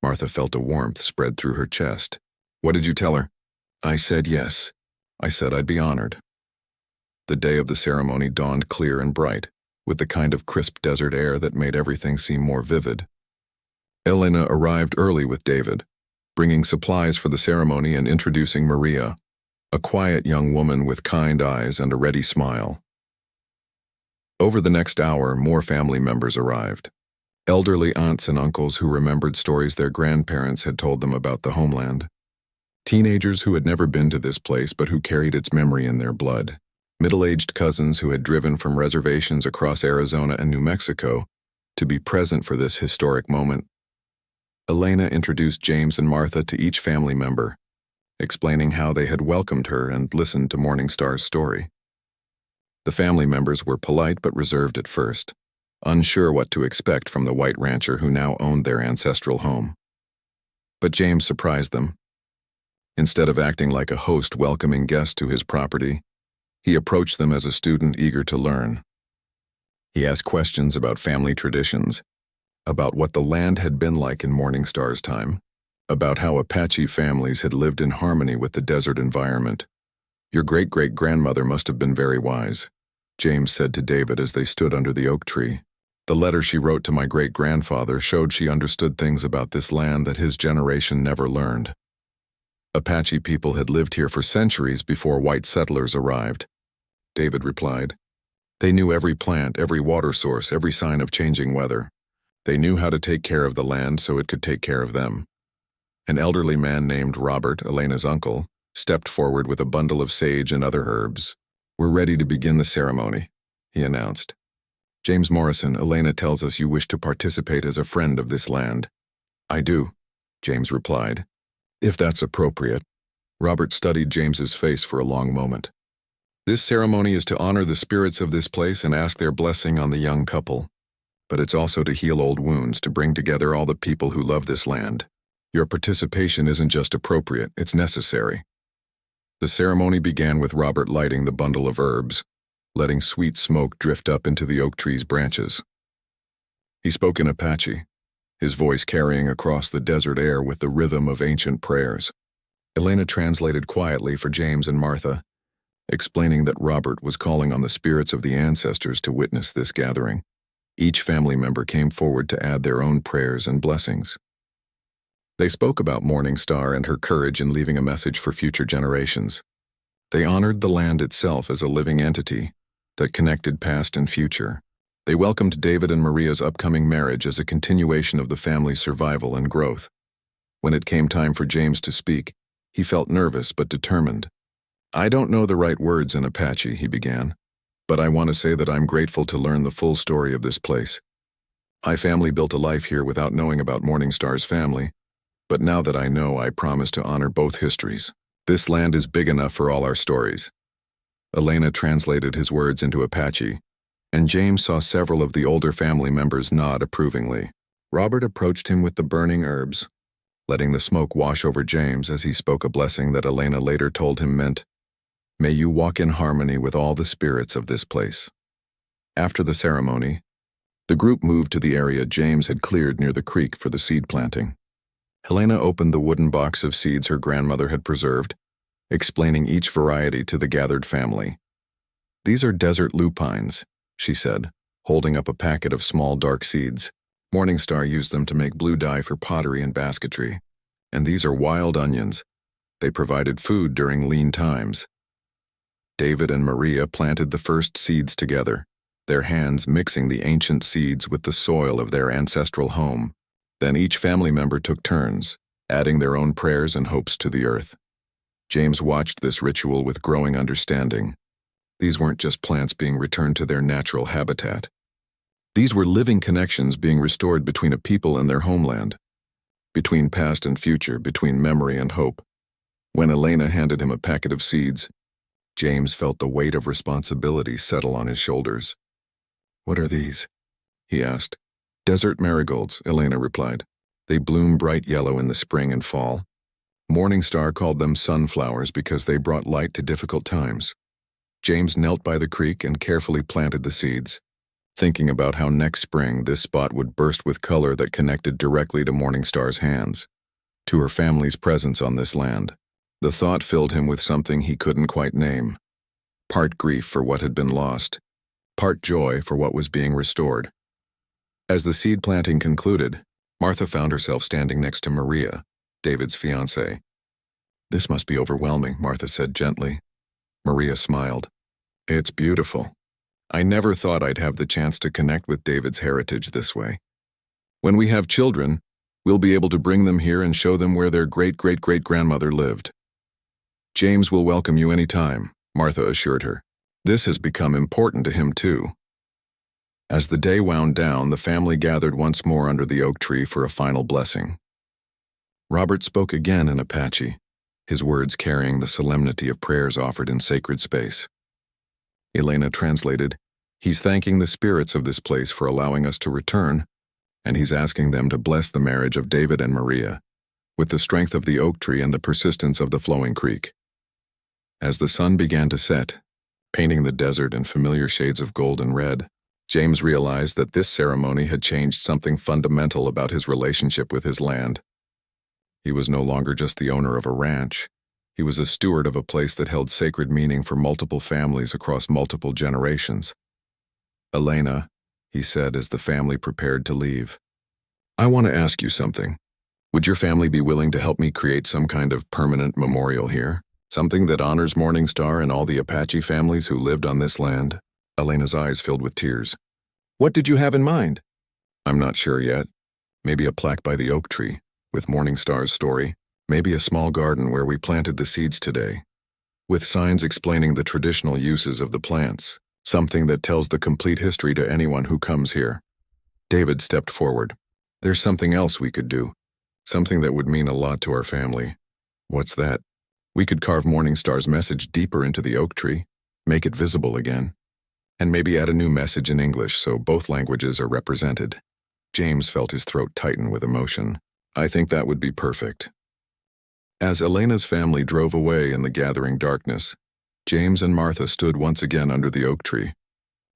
Martha felt a warmth spread through her chest. "What did you tell her?" "I said yes. I said I'd be honored." The day of the ceremony dawned clear and bright, with the kind of crisp desert air that made everything seem more vivid. Elena arrived early with David, bringing supplies for the ceremony and introducing Maria, a quiet young woman with kind eyes and a ready smile. Over the next hour, more family members arrived. Elderly aunts and uncles who remembered stories their grandparents had told them about the homeland. Teenagers who had never been to this place but who carried its memory in their blood. Middle-aged cousins who had driven from reservations across Arizona and New Mexico to be present for this historic moment. Elena introduced James and Martha to each family member, explaining how they had welcomed her and listened to Morningstar's story. The family members were polite but reserved at first, unsure what to expect from the white rancher who now owned their ancestral home. But James surprised them. Instead of acting like a host welcoming guests to his property, he approached them as a student eager to learn. He asked questions about family traditions, about what the land had been like in Morningstar's time, about how Apache families had lived in harmony with the desert environment. "Your great-great-grandmother must have been very wise," James said to David as they stood under the oak tree. "The letter she wrote to my great-grandfather showed she understood things about this land that his generation never learned. Apache people had lived here for centuries before white settlers arrived," David replied. "They knew every plant, every water source, every sign of changing weather. They knew how to take care of the land so it could take care of them." An elderly man named Robert, Elena's uncle, stepped forward with a bundle of sage and other herbs. "We're ready to begin the ceremony," he announced. "James Morrison, Elena tells us you wish to participate as a friend of this land." "I do," James replied. "If that's appropriate." Robert studied James's face for a long moment. "This ceremony is to honor the spirits of this place and ask their blessing on the young couple. But it's also to heal old wounds, to bring together all the people who love this land. Your participation isn't just appropriate, it's necessary." The ceremony began with Robert lighting the bundle of herbs, letting sweet smoke drift up into the oak tree's branches. He spoke in Apache, his voice carrying across the desert air with the rhythm of ancient prayers. Elena translated quietly for James and Martha, explaining that Robert was calling on the spirits of the ancestors to witness this gathering. Each family member came forward to add their own prayers and blessings. They spoke about Morningstar and her courage in leaving a message for future generations. They honored the land itself as a living entity that connected past and future. They welcomed David and Maria's upcoming marriage as a continuation of the family's survival and growth. When it came time for James to speak, he felt nervous but determined. "I don't know the right words in Apache," he began, "but I want to say that I'm grateful to learn the full story of this place. My family built a life here without knowing about Morningstar's family, but now that I know, I promise to honor both histories. This land is big enough for all our stories." Elena translated his words into Apache, and James saw several of the older family members nod approvingly. Robert approached him with the burning herbs, letting the smoke wash over James as he spoke a blessing that Elena later told him meant, "May you walk in harmony with all the spirits of this place." After the ceremony, the group moved to the area James had cleared near the creek for the seed planting. Helena opened the wooden box of seeds her grandmother had preserved, explaining each variety to the gathered family. "These are desert lupines," she said, holding up a packet of small dark seeds. "Morningstar used them to make blue dye for pottery and basketry. And these are wild onions. They provided food during lean times." David and Maria planted the first seeds together, their hands mixing the ancient seeds with the soil of their ancestral home. Then each family member took turns, adding their own prayers and hopes to the earth. James watched this ritual with growing understanding. These weren't just plants being returned to their natural habitat. These were living connections being restored between a people and their homeland, between past and future, between memory and hope. When Elena handed him a packet of seeds, James felt the weight of responsibility settle on his shoulders. "What are these?" he asked. "Desert marigolds," Elena replied. "They bloom bright yellow in the spring and fall. Morningstar called them sunflowers because they brought light to difficult times." James knelt by the creek and carefully planted the seeds, thinking about how next spring this spot would burst with color that connected directly to Morningstar's hands, to her family's presence on this land. The thought filled him with something he couldn't quite name, part grief for what had been lost, part joy for what was being restored. As the seed planting concluded, Martha found herself standing next to Maria, David's fiancée. "This must be overwhelming," Martha said gently. Maria smiled. "It's beautiful. I never thought I'd have the chance to connect with David's heritage this way. When we have children, we'll be able to bring them here and show them where their great-great-great-grandmother lived." "James will welcome you any time," Martha assured her. This has become important to him too. As the day wound down, the family gathered once more under the oak tree for a final blessing. Robert spoke again in Apache, his words carrying the solemnity of prayers offered in sacred space. Elena translated, "He's thanking the spirits of this place for allowing us to return, and he's asking them to bless the marriage of David and Maria, with the strength of the oak tree and the persistence of the flowing creek." As the sun began to set, painting the desert in familiar shades of gold and red, James realized that this ceremony had changed something fundamental about his relationship with his land. He was no longer just the owner of a ranch. He was a steward of a place that held sacred meaning for multiple families across multiple generations. "Elena," he said as the family prepared to leave, "I want to ask you something. Would your family be willing to help me create some kind of permanent memorial here? Something that honors Morningstar and all the Apache families who lived on this land?" Elena's eyes filled with tears. "What did you have in mind?" "I'm not sure yet. Maybe a plaque by the oak tree, with Morningstar's story. Maybe a small garden where we planted the seeds today, with signs explaining the traditional uses of the plants. Something that tells the complete history to anyone who comes here." David stepped forward. "There's something else we could do. Something that would mean a lot to our family." "What's that?" "We could carve Morningstar's message deeper into the oak tree, make it visible again, and maybe add a new message in English so both languages are represented." James felt his throat tighten with emotion. "I think that would be perfect." As Elena's family drove away in the gathering darkness, James and Martha stood once again under the oak tree.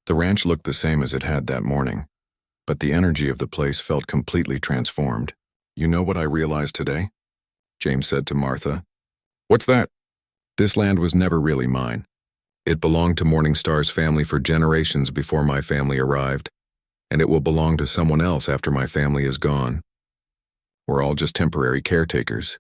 The ranch looked the same as it had that morning, but the energy of the place felt completely transformed. "You know what I realized today?" James said to Martha. "What's that?" "This land was never really mine. It belonged to Morningstar's family for generations before my family arrived, and it will belong to someone else after my family is gone. We're all just temporary caretakers."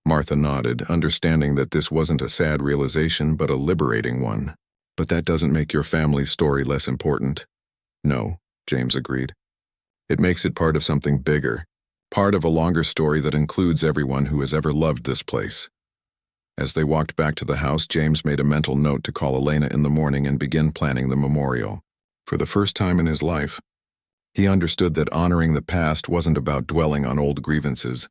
Martha nodded, understanding that this wasn't a sad realization but a liberating one. "But that doesn't make your family's story less important." "No," James agreed. "It makes it part of something bigger, part of a longer story that includes everyone who has ever loved this place." As they walked back to the house, James made a mental note to call Elena in the morning and begin planning the memorial. For the first time in his life, he understood that honoring the past wasn't about dwelling on old grievances.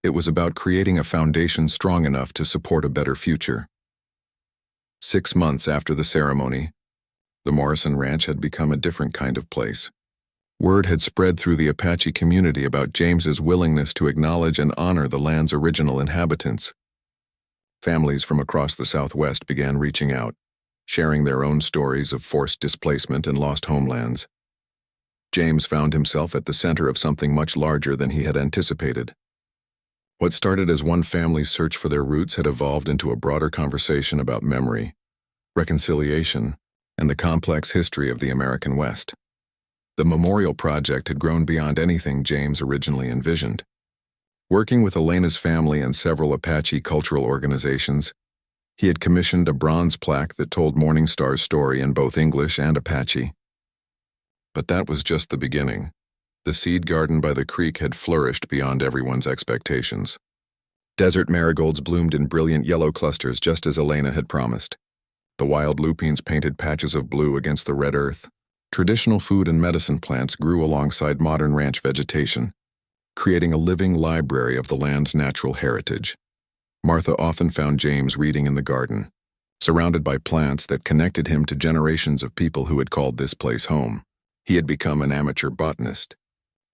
It was about creating a foundation strong enough to support a better future. 6 months after the ceremony, the Morrison Ranch had become a different kind of place. Word had spread through the Apache community about James's willingness to acknowledge and honor the land's original inhabitants. Families from across the Southwest began reaching out, sharing their own stories of forced displacement and lost homelands. James found himself at the center of something much larger than he had anticipated. What started as one family's search for their roots had evolved into a broader conversation about memory, reconciliation, and the complex history of the American West. The memorial project had grown beyond anything James originally envisioned. Working with Elena's family and several Apache cultural organizations, he had commissioned a bronze plaque that told Morningstar's story in both English and Apache. But that was just the beginning. The seed garden by the creek had flourished beyond everyone's expectations. Desert marigolds bloomed in brilliant yellow clusters just as Elena had promised. The wild lupines painted patches of blue against the red earth. Traditional food and medicine plants grew alongside modern ranch vegetation, creating a living library of the land's natural heritage. Martha often found James reading in the garden, surrounded by plants that connected him to generations of people who had called this place home. He had become an amateur botanist,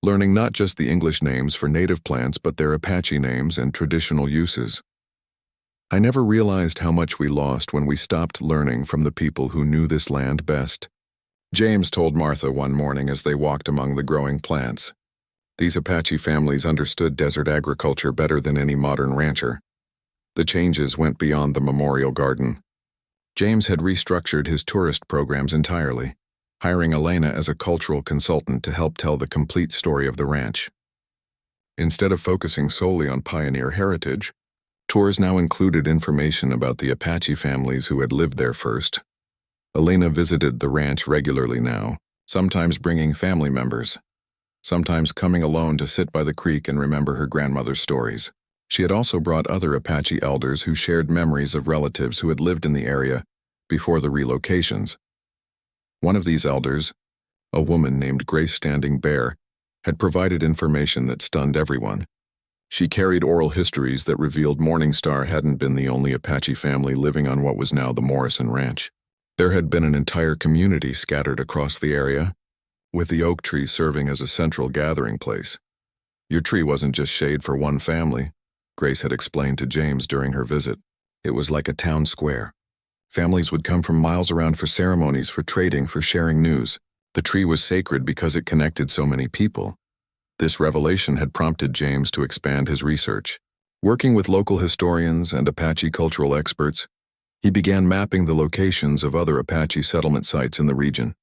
learning not just the English names for native plants but their Apache names and traditional uses. I never realized how much we lost when we stopped learning from the people who knew this land best, James told Martha one morning as they walked among the growing plants. These Apache families understood desert agriculture better than any modern rancher. The changes went beyond the memorial garden. James had restructured his tourist programs entirely, hiring Elena as a cultural consultant to help tell the complete story of the ranch. Instead of focusing solely on pioneer heritage, tours now included information about the Apache families who had lived there first. Elena visited the ranch regularly now, sometimes bringing family members, sometimes coming alone to sit by the creek and remember her grandmother's stories. She had also brought other Apache elders who shared memories of relatives who had lived in the area before the relocations. One of these elders, a woman named Grace Standing Bear, had provided information that stunned everyone. She carried oral histories that revealed Morningstar hadn't been the only Apache family living on what was now the Morrison Ranch. There had been an entire community scattered across the area, with the oak tree serving as a central gathering place. Your tree wasn't just shade for one family, Grace had explained to James during her visit. It was like a town square. Families would come from miles around for ceremonies, for trading, for sharing news. The tree was sacred because it connected so many people. This revelation had prompted James to expand his research. Working with local historians and Apache cultural experts, he began mapping the locations of other Apache settlement sites in the region.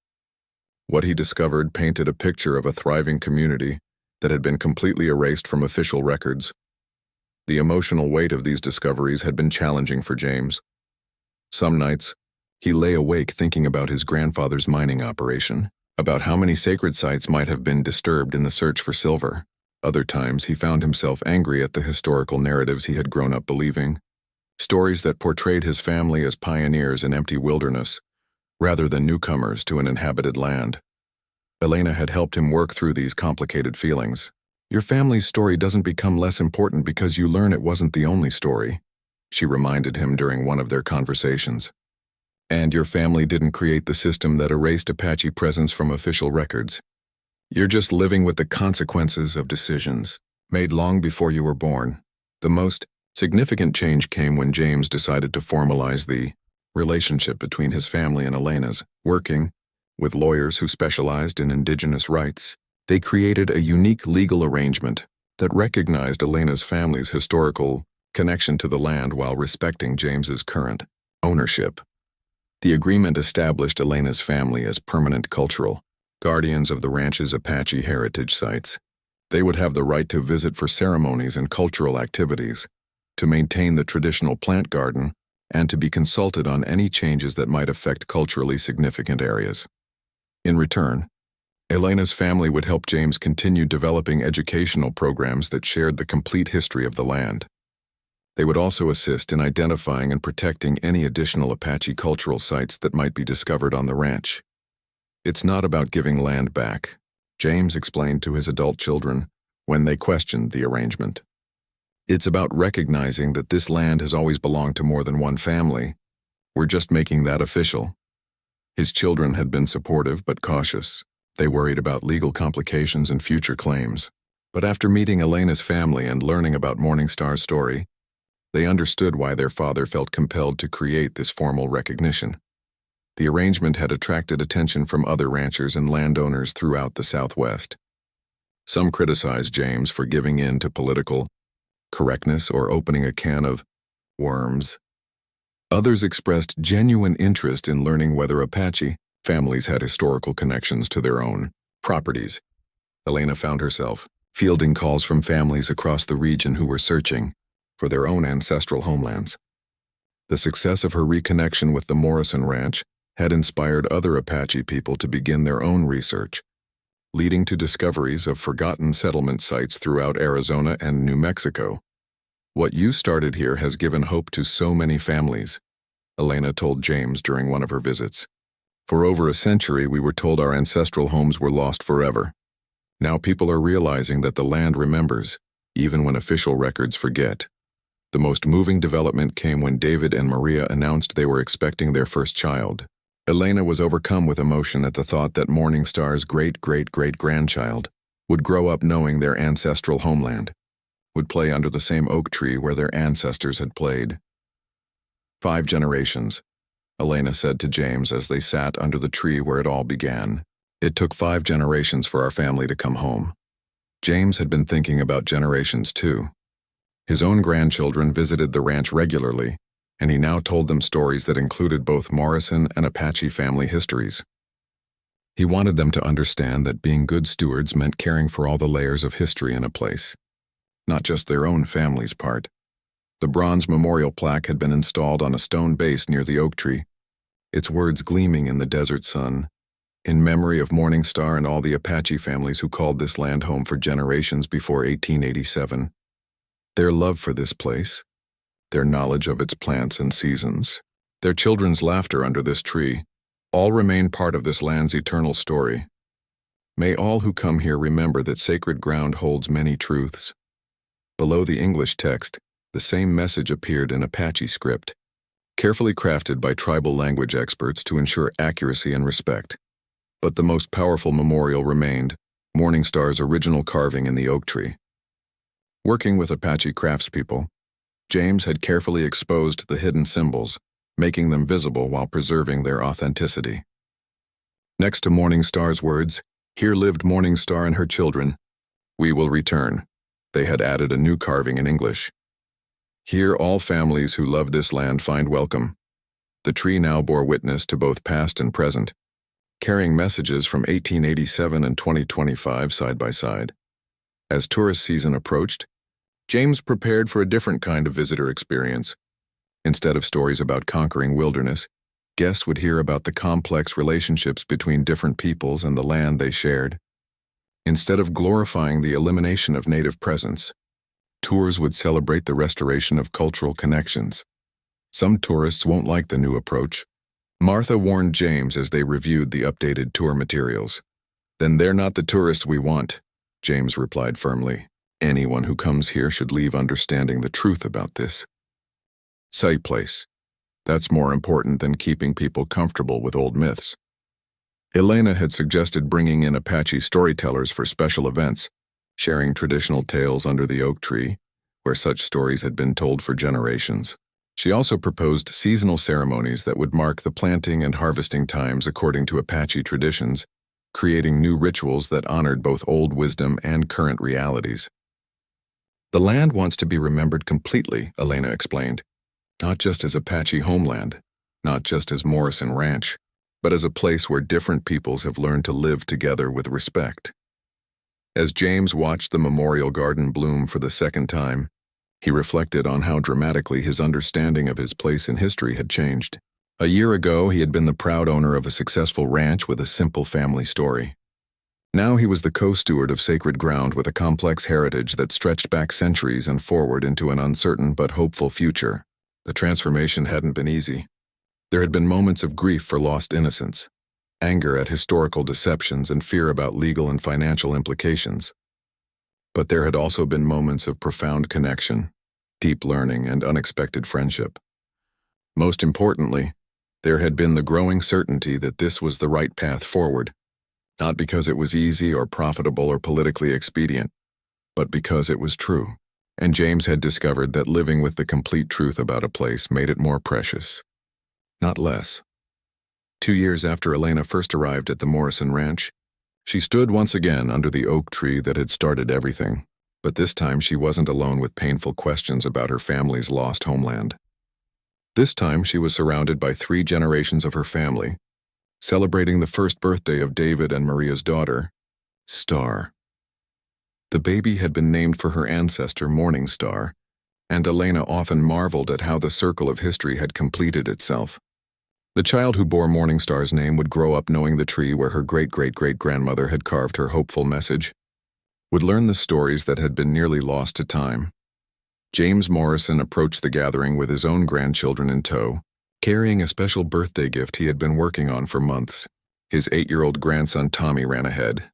What he discovered painted a picture of a thriving community that had been completely erased from official records. The emotional weight of these discoveries had been challenging for James. Some nights, he lay awake thinking about his grandfather's mining operation, about how many sacred sites might have been disturbed in the search for silver. Other times, he found himself angry at the historical narratives he had grown up believing, stories that portrayed his family as pioneers in empty wilderness, rather than newcomers to an inhabited land. Elena had helped him work through these complicated feelings. Your family's story doesn't become less important because you learn it wasn't the only story, she reminded him during one of their conversations. And your family didn't create the system that erased Apache presence from official records. You're just living with the consequences of decisions made long before you were born. The most significant change came when James decided to formalize the relationship between his family and Elena's. Working with lawyers who specialized in indigenous rights, they created a unique legal arrangement that recognized Elena's family's historical connection to the land while respecting James's current ownership. The agreement established Elena's family as permanent cultural guardians of the ranch's Apache heritage sites. They would have the right to visit for ceremonies and cultural activities, to maintain the traditional plant garden, and to be consulted on any changes that might affect culturally significant areas. In return, Elena's family would help James continue developing educational programs that shared the complete history of the land. They would also assist in identifying and protecting any additional Apache cultural sites that might be discovered on the ranch. It's not about giving land back, James explained to his adult children when they questioned the arrangement. It's about recognizing that this land has always belonged to more than one family. We're just making that official. His children had been supportive but cautious. They worried about legal complications and future claims. But after meeting Elena's family and learning about Morningstar's story, they understood why their father felt compelled to create this formal recognition. The arrangement had attracted attention from other ranchers and landowners throughout the Southwest. Some criticized James for giving in to political correctness or opening a can of worms. Others expressed genuine interest in learning whether Apache families had historical connections to their own properties. Elena found herself fielding calls from families across the region who were searching for their own ancestral homelands. The success of her reconnection with the Morrison Ranch had inspired other Apache people to begin their own research, leading to discoveries of forgotten settlement sites throughout Arizona and New Mexico. "What you started here has given hope to so many families," Elena told James during one of her visits. "For over a century, we were told our ancestral homes were lost forever. Now people are realizing that the land remembers, even when official records forget." The most moving development came when David and Maria announced they were expecting their first child. Elena was overcome with emotion at the thought that Morningstar's great-great-great-grandchild would grow up knowing their ancestral homeland, would play under the same oak tree where their ancestors had played. 5 generations, Elena said to James as they sat under the tree where it all began. "It took 5 generations for our family to come home." James had been thinking about generations too. His own grandchildren visited the ranch regularly, and he now told them stories that included both Morrison and Apache family histories. He wanted them to understand that being good stewards meant caring for all the layers of history in a place, not just their own family's part. The bronze memorial plaque had been installed on a stone base near the oak tree, its words gleaming in the desert sun, in memory of Morningstar and all the Apache families who called this land home for generations before 1887. Their love for this place, their knowledge of its plants and seasons, their children's laughter under this tree, all remain part of this land's eternal story. May all who come here remember that sacred ground holds many truths. Below the English text, the same message appeared in Apache script, carefully crafted by tribal language experts to ensure accuracy and respect. But the most powerful memorial remained, Morningstar's original carving in the oak tree. Working with Apache craftspeople, James had carefully exposed the hidden symbols, making them visible while preserving their authenticity. Next to Morningstar's words, "Here lived Morningstar and her children. We will return," they had added a new carving in English. "Here all families who love this land find welcome." The tree now bore witness to both past and present, carrying messages from 1887 and 2025 side by side. As tourist season approached, James prepared for a different kind of visitor experience. Instead of stories about conquering wilderness, guests would hear about the complex relationships between different peoples and the land they shared. Instead of glorifying the elimination of native presence, tours would celebrate the restoration of cultural connections. Some tourists won't like the new approach. Martha warned James as they reviewed the updated tour materials. "Then they're not the tourists we want," James replied firmly. "Anyone who comes here should leave understanding the truth about this site place. That's more important than keeping people comfortable with old myths." Elena had suggested bringing in Apache storytellers for special events, sharing traditional tales under the oak tree, where such stories had been told for generations. She also proposed seasonal ceremonies that would mark the planting and harvesting times according to Apache traditions, creating new rituals that honored both old wisdom and current realities. "The land wants to be remembered completely," Elena explained. "Not just as Apache homeland, not just as Morrison Ranch, but as a place where different peoples have learned to live together with respect." As James watched the memorial garden bloom for the second time, he reflected on how dramatically his understanding of his place in history had changed. A year ago, he had been the proud owner of a successful ranch with a simple family story. Now he was the co-steward of sacred ground with a complex heritage that stretched back centuries and forward into an uncertain but hopeful future. The transformation hadn't been easy. There had been moments of grief for lost innocence, anger at historical deceptions, and fear about legal and financial implications. But there had also been moments of profound connection, deep learning, and unexpected friendship. Most importantly, there had been the growing certainty that this was the right path forward, Not because it was easy or profitable or politically expedient, but because it was true. And James had discovered that living with the complete truth about a place made it more precious, not less. 2 years after Elena first arrived at the Morrison Ranch, she stood once again under the oak tree that had started everything. But this time she wasn't alone with painful questions about her family's lost homeland. This time she was surrounded by 3 generations of her family, celebrating the first birthday of David and Maria's daughter, Star. The baby had been named for her ancestor Morning Star, and Elena often marveled at how the circle of history had completed itself. The child who bore Morning Star's name would grow up knowing the tree where her great-great-great-grandmother had carved her hopeful message, would learn the stories that had been nearly lost to time. James Morrison approached the gathering with his own grandchildren in tow, carrying a special birthday gift he had been working on for months. His 8-year-old grandson Tommy ran ahead,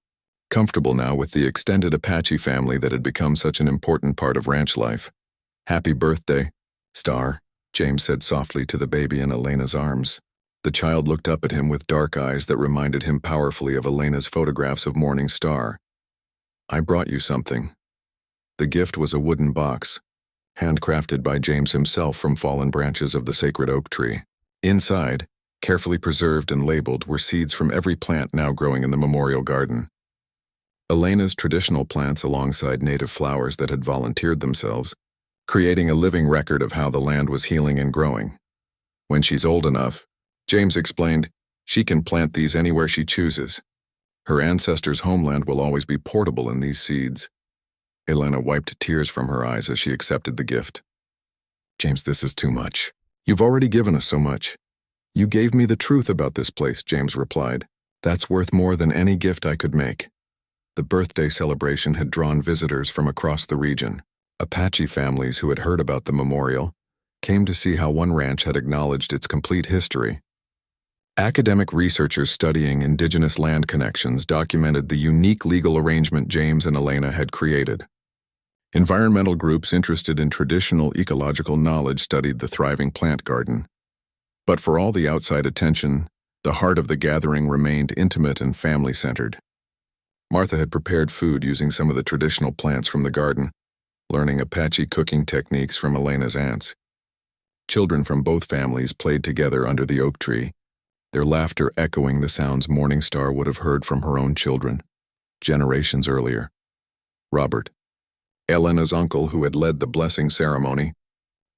comfortable now with the extended Apache family that had become such an important part of ranch life. "Happy birthday, Star," James said softly to the baby in Elena's arms. The child looked up at him with dark eyes that reminded him powerfully of Elena's photographs of Morning Star. "I brought you something." The gift was a wooden box, handcrafted by James himself from fallen branches of the sacred oak tree. Inside, carefully preserved and labeled, were seeds from every plant now growing in the memorial garden. Elena's traditional plants alongside native flowers that had volunteered themselves, creating a living record of how the land was healing and growing. When she's old enough, James explained, she can plant these anywhere she chooses. Her ancestors' homeland will always be portable in these seeds. Elena wiped tears from her eyes as she accepted the gift. "James, this is too much. You've already given us so much." "You gave me the truth about this place," James replied. "That's worth more than any gift I could make." The birthday celebration had drawn visitors from across the region. Apache families who had heard about the memorial came to see how one ranch had acknowledged its complete history. Academic researchers studying indigenous land connections documented the unique legal arrangement James and Elena had created. Environmental groups interested in traditional ecological knowledge studied the thriving plant garden. But for all the outside attention, the heart of the gathering remained intimate and family-centered. Martha had prepared food using some of the traditional plants from the garden, learning Apache cooking techniques from Elena's aunts. Children from both families played together under the oak tree, their laughter echoing the sounds Morning Star would have heard from her own children, generations earlier. Robert, Elena's uncle who had led the blessing ceremony,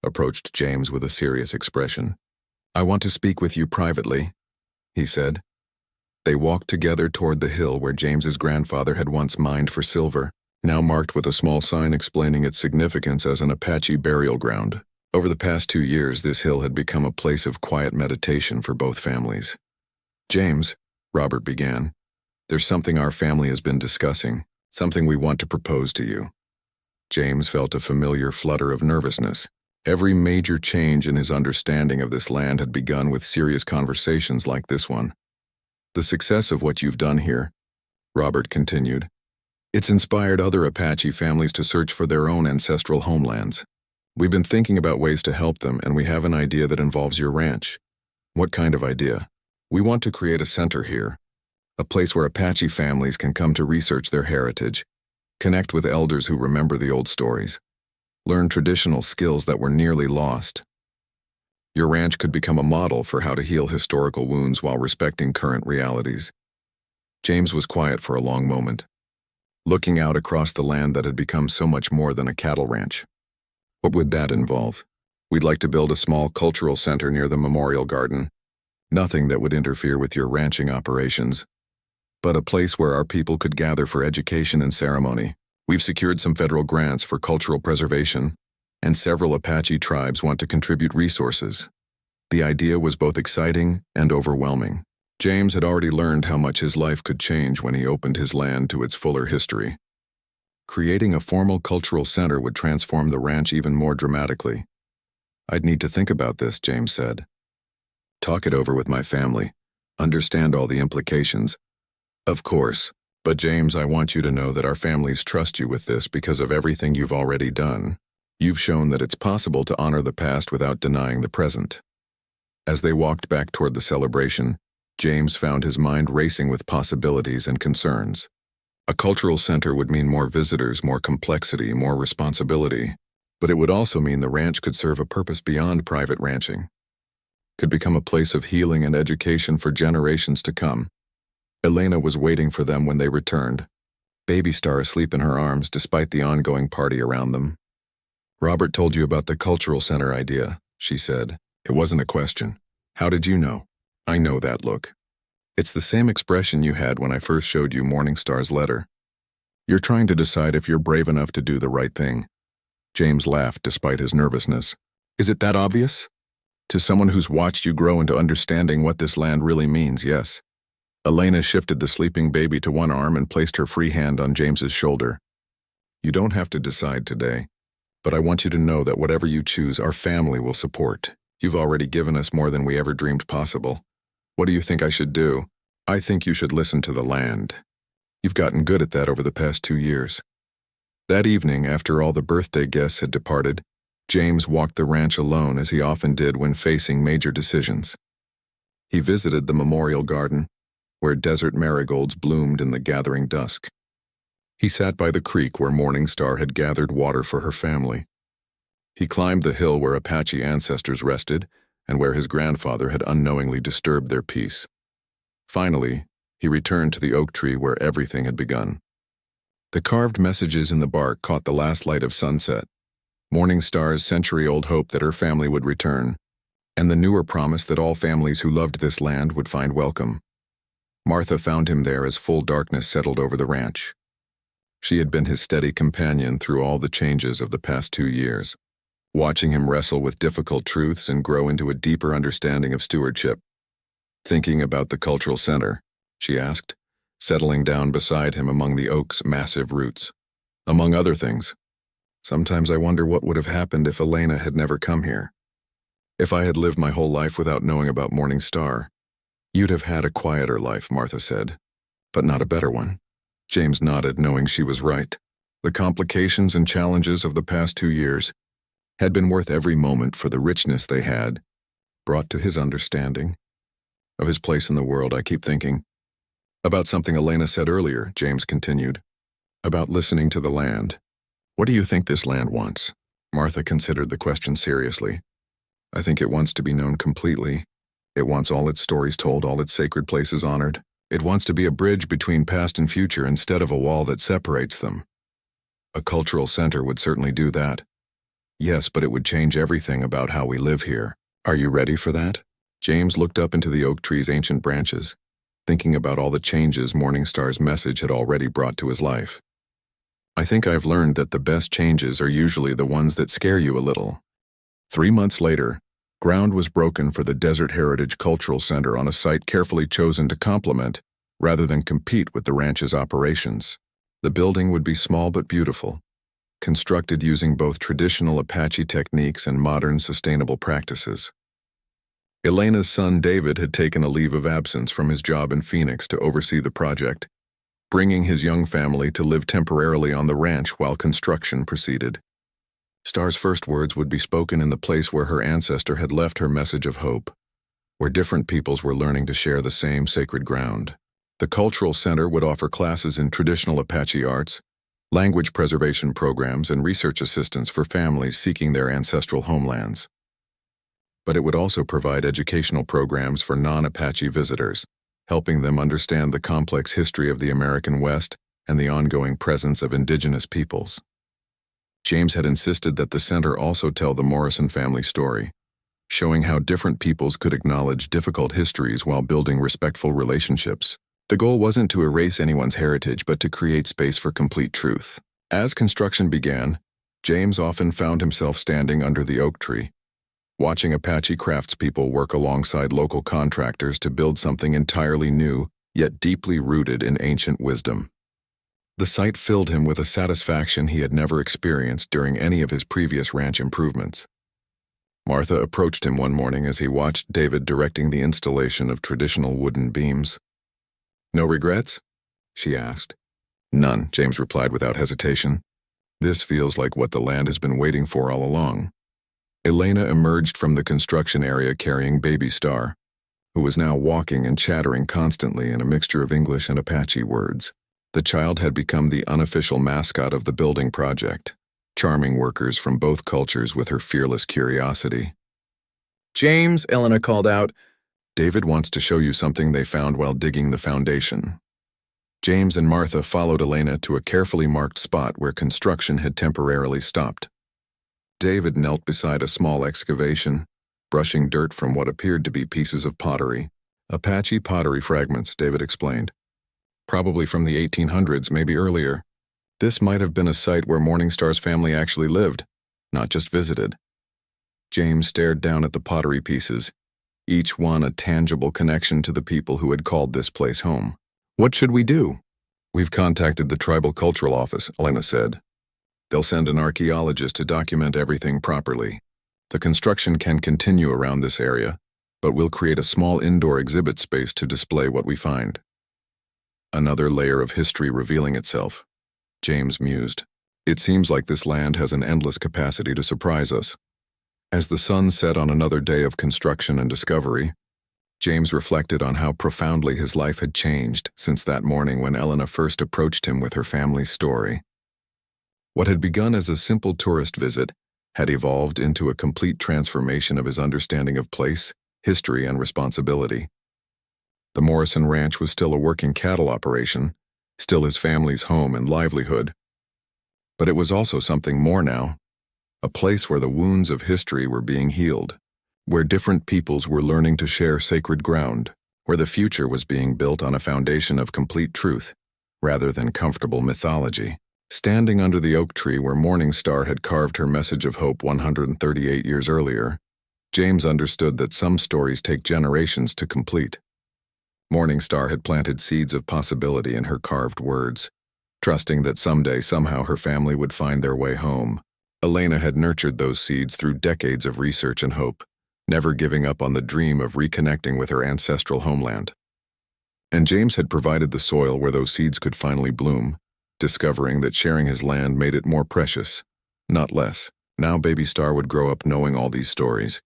approached James with a serious expression. "I want to speak with you privately," he said. They walked together toward the hill where James's grandfather had once mined for silver, now marked with a small sign explaining its significance as an Apache burial ground. Over the past 2 years, this hill had become a place of quiet meditation for both families. "James," Robert began, "there's something our family has been discussing, something we want to propose to you." James felt a familiar flutter of nervousness. Every major change in his understanding of this land had begun with serious conversations like this one. "The success of what you've done here," Robert continued, "it's inspired other Apache families to search for their own ancestral homelands. We've been thinking about ways to help them, and we have an idea that involves your ranch." "What kind of idea?" "We want to create a center here, a place where Apache families can come to research their heritage, connect with elders who remember the old stories, learn traditional skills that were nearly lost. Your ranch could become a model for how to heal historical wounds while respecting current realities." James was quiet for a long moment, looking out across the land that had become so much more than a cattle ranch. "What would that involve?" "We'd like to build a small cultural center near the memorial garden. Nothing that would interfere with your ranching operations, but a place where our people could gather for education and ceremony. We've secured some federal grants for cultural preservation, and several Apache tribes want to contribute resources." The idea was both exciting and overwhelming. James had already learned how much his life could change when he opened his land to its fuller history. Creating a formal cultural center would transform the ranch even more dramatically. "I'd need to think about this," James said. "Talk it over with my family. Understand all the implications." "Of course. But James, I want you to know that our families trust you with this because of everything you've already done. You've shown that it's possible to honor the past without denying the present." As they walked back toward the celebration, James found his mind racing with possibilities and concerns. A cultural center would mean more visitors, more complexity, more responsibility. But it would also mean the ranch could serve a purpose beyond private ranching. Could become a place of healing and education for generations to come. Elena was waiting for them when they returned, baby Star asleep in her arms despite the ongoing party around them. "Robert told you about the cultural center idea," she said. "It wasn't a question. How did you know?" "I know that look. It's the same expression you had when I first showed you Morningstar's letter. You're trying to decide if you're brave enough to do the right thing." James laughed despite his nervousness. "Is it that obvious? To someone who's watched you grow into understanding what this land really means, yes." Elena shifted the sleeping baby to one arm and placed her free hand on James's shoulder. "You don't have to decide today, but I want you to know that whatever you choose, our family will support. You've already given us more than we ever dreamed possible. What do you think I should do?" "I think you should listen to the land. You've gotten good at that over the past 2 years." That evening, after all the birthday guests had departed, James walked the ranch alone as he often did when facing major decisions. He visited the memorial garden, where desert marigolds bloomed in the gathering dusk. He sat by the creek where Morningstar had gathered water for her family. He climbed the hill where Apache ancestors rested and where his grandfather had unknowingly disturbed their peace. Finally, he returned to the oak tree where everything had begun. The carved messages in the bark caught the last light of sunset, Morningstar's century-old hope that her family would return, and the newer promise that all families who loved this land would find welcome. Martha found him there as full darkness settled over the ranch. She had been his steady companion through all the changes of the past 2 years, watching him wrestle with difficult truths and grow into a deeper understanding of stewardship. "Thinking about the cultural center?" she asked, settling down beside him among the oak's massive roots. "Among other things. Sometimes I wonder what would have happened if Elena had never come here. If I had lived my whole life without knowing about Morningstar." "You'd have had a quieter life," Martha said, "but not a better one." James nodded, knowing she was right. The complications and challenges of the past 2 years had been worth every moment for the richness they had brought to his understanding of his place in the world. "I keep thinking about something Elena said earlier," James continued, "about listening to the land. What do you think this land wants?" Martha considered the question seriously. "I think it wants to be known completely. It wants all its stories told, all its sacred places honored. It wants to be a bridge between past and future instead of a wall that separates them. A cultural center would certainly do that." "Yes, but it would change everything about how we live here. Are you ready for that?" James looked up into the oak tree's ancient branches, thinking about all the changes Morningstar's message had already brought to his life. "I think I've learned that the best changes are usually the ones that scare you a little." 3 months later, ground was broken for the Desert Heritage Cultural Center on a site carefully chosen to complement, rather than compete with the ranch's operations. The building would be small but beautiful, constructed using both traditional Apache techniques and modern sustainable practices. Elena's son David had taken a leave of absence from his job in Phoenix to oversee the project, bringing his young family to live temporarily on the ranch while construction proceeded. Star's first words would be spoken in the place where her ancestor had left her message of hope, where different peoples were learning to share the same sacred ground. The cultural center would offer classes in traditional Apache arts, language preservation programs, and research assistance for families seeking their ancestral homelands. But it would also provide educational programs for non-Apache visitors, helping them understand the complex history of the American West and the ongoing presence of indigenous peoples. James had insisted that the center also tell the Morrison family story, showing how different peoples could acknowledge difficult histories while building respectful relationships. The goal wasn't to erase anyone's heritage, but to create space for complete truth. As construction began, James often found himself standing under the oak tree, watching Apache craftspeople work alongside local contractors to build something entirely new, yet deeply rooted in ancient wisdom. The sight filled him with a satisfaction he had never experienced during any of his previous ranch improvements. Martha approached him one morning as he watched David directing the installation of traditional wooden beams. "No regrets?" she asked. "None," James replied without hesitation. "This feels like what the land has been waiting for all along." Elena emerged from the construction area carrying baby Star, who was now walking and chattering constantly in a mixture of English and Apache words. The child had become the unofficial mascot of the building project, charming workers from both cultures with her fearless curiosity. "James," Elena called out. "David wants to show you something they found while digging the foundation." James and Martha followed Elena to a carefully marked spot where construction had temporarily stopped. David knelt beside a small excavation, brushing dirt from what appeared to be pieces of pottery. "Apache pottery fragments," David explained. "Probably from the 1800s, maybe earlier. This might have been a site where Morningstar's family actually lived, not just visited." James stared down at the pottery pieces, each one a tangible connection to the people who had called this place home. "What should we do?" "We've contacted the Tribal Cultural Office," Elena said. "They'll send an archaeologist to document everything properly. The construction can continue around this area, but we'll create a small indoor exhibit space to display what we find." Another layer of history revealing itself, James mused. "It seems like this land has an endless capacity to surprise us." As the sun set on another day of construction and discovery, James reflected on how profoundly his life had changed since that morning when Elena first approached him with her family's story. What had begun as a simple tourist visit had evolved into a complete transformation of his understanding of place, history, and responsibility. The Morrison Ranch was still a working cattle operation, still his family's home and livelihood. But it was also something more now, a place where the wounds of history were being healed, where different peoples were learning to share sacred ground, where the future was being built on a foundation of complete truth, rather than comfortable mythology. Standing under the oak tree where Morningstar had carved her message of hope 138 years earlier, James understood that some stories take generations to complete. Morningstar had planted seeds of possibility in her carved words, trusting that someday, somehow, her family would find their way home. Elena had nurtured those seeds through decades of research and hope, never giving up on the dream of reconnecting with her ancestral homeland. And James had provided the soil where those seeds could finally bloom, discovering that sharing his land made it more precious, not less. Now Baby Star would grow up knowing all these stories,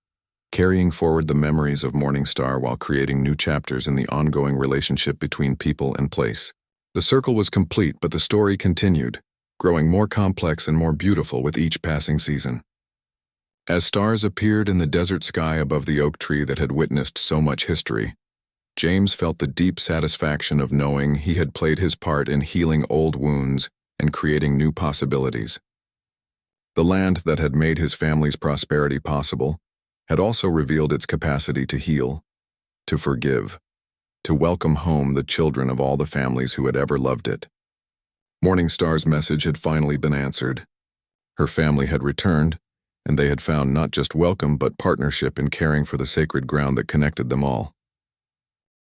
carrying forward the memories of Morningstar while creating new chapters in the ongoing relationship between people and place. The circle was complete, but the story continued, growing more complex and more beautiful with each passing season. As stars appeared in the desert sky above the oak tree that had witnessed so much history, James felt the deep satisfaction of knowing he had played his part in healing old wounds and creating new possibilities. The land that had made his family's prosperity possible had also revealed its capacity to heal, to forgive, to welcome home the children of all the families who had ever loved it. Morningstar's message had finally been answered. Her family had returned, and they had found not just welcome but partnership in caring for the sacred ground that connected them all.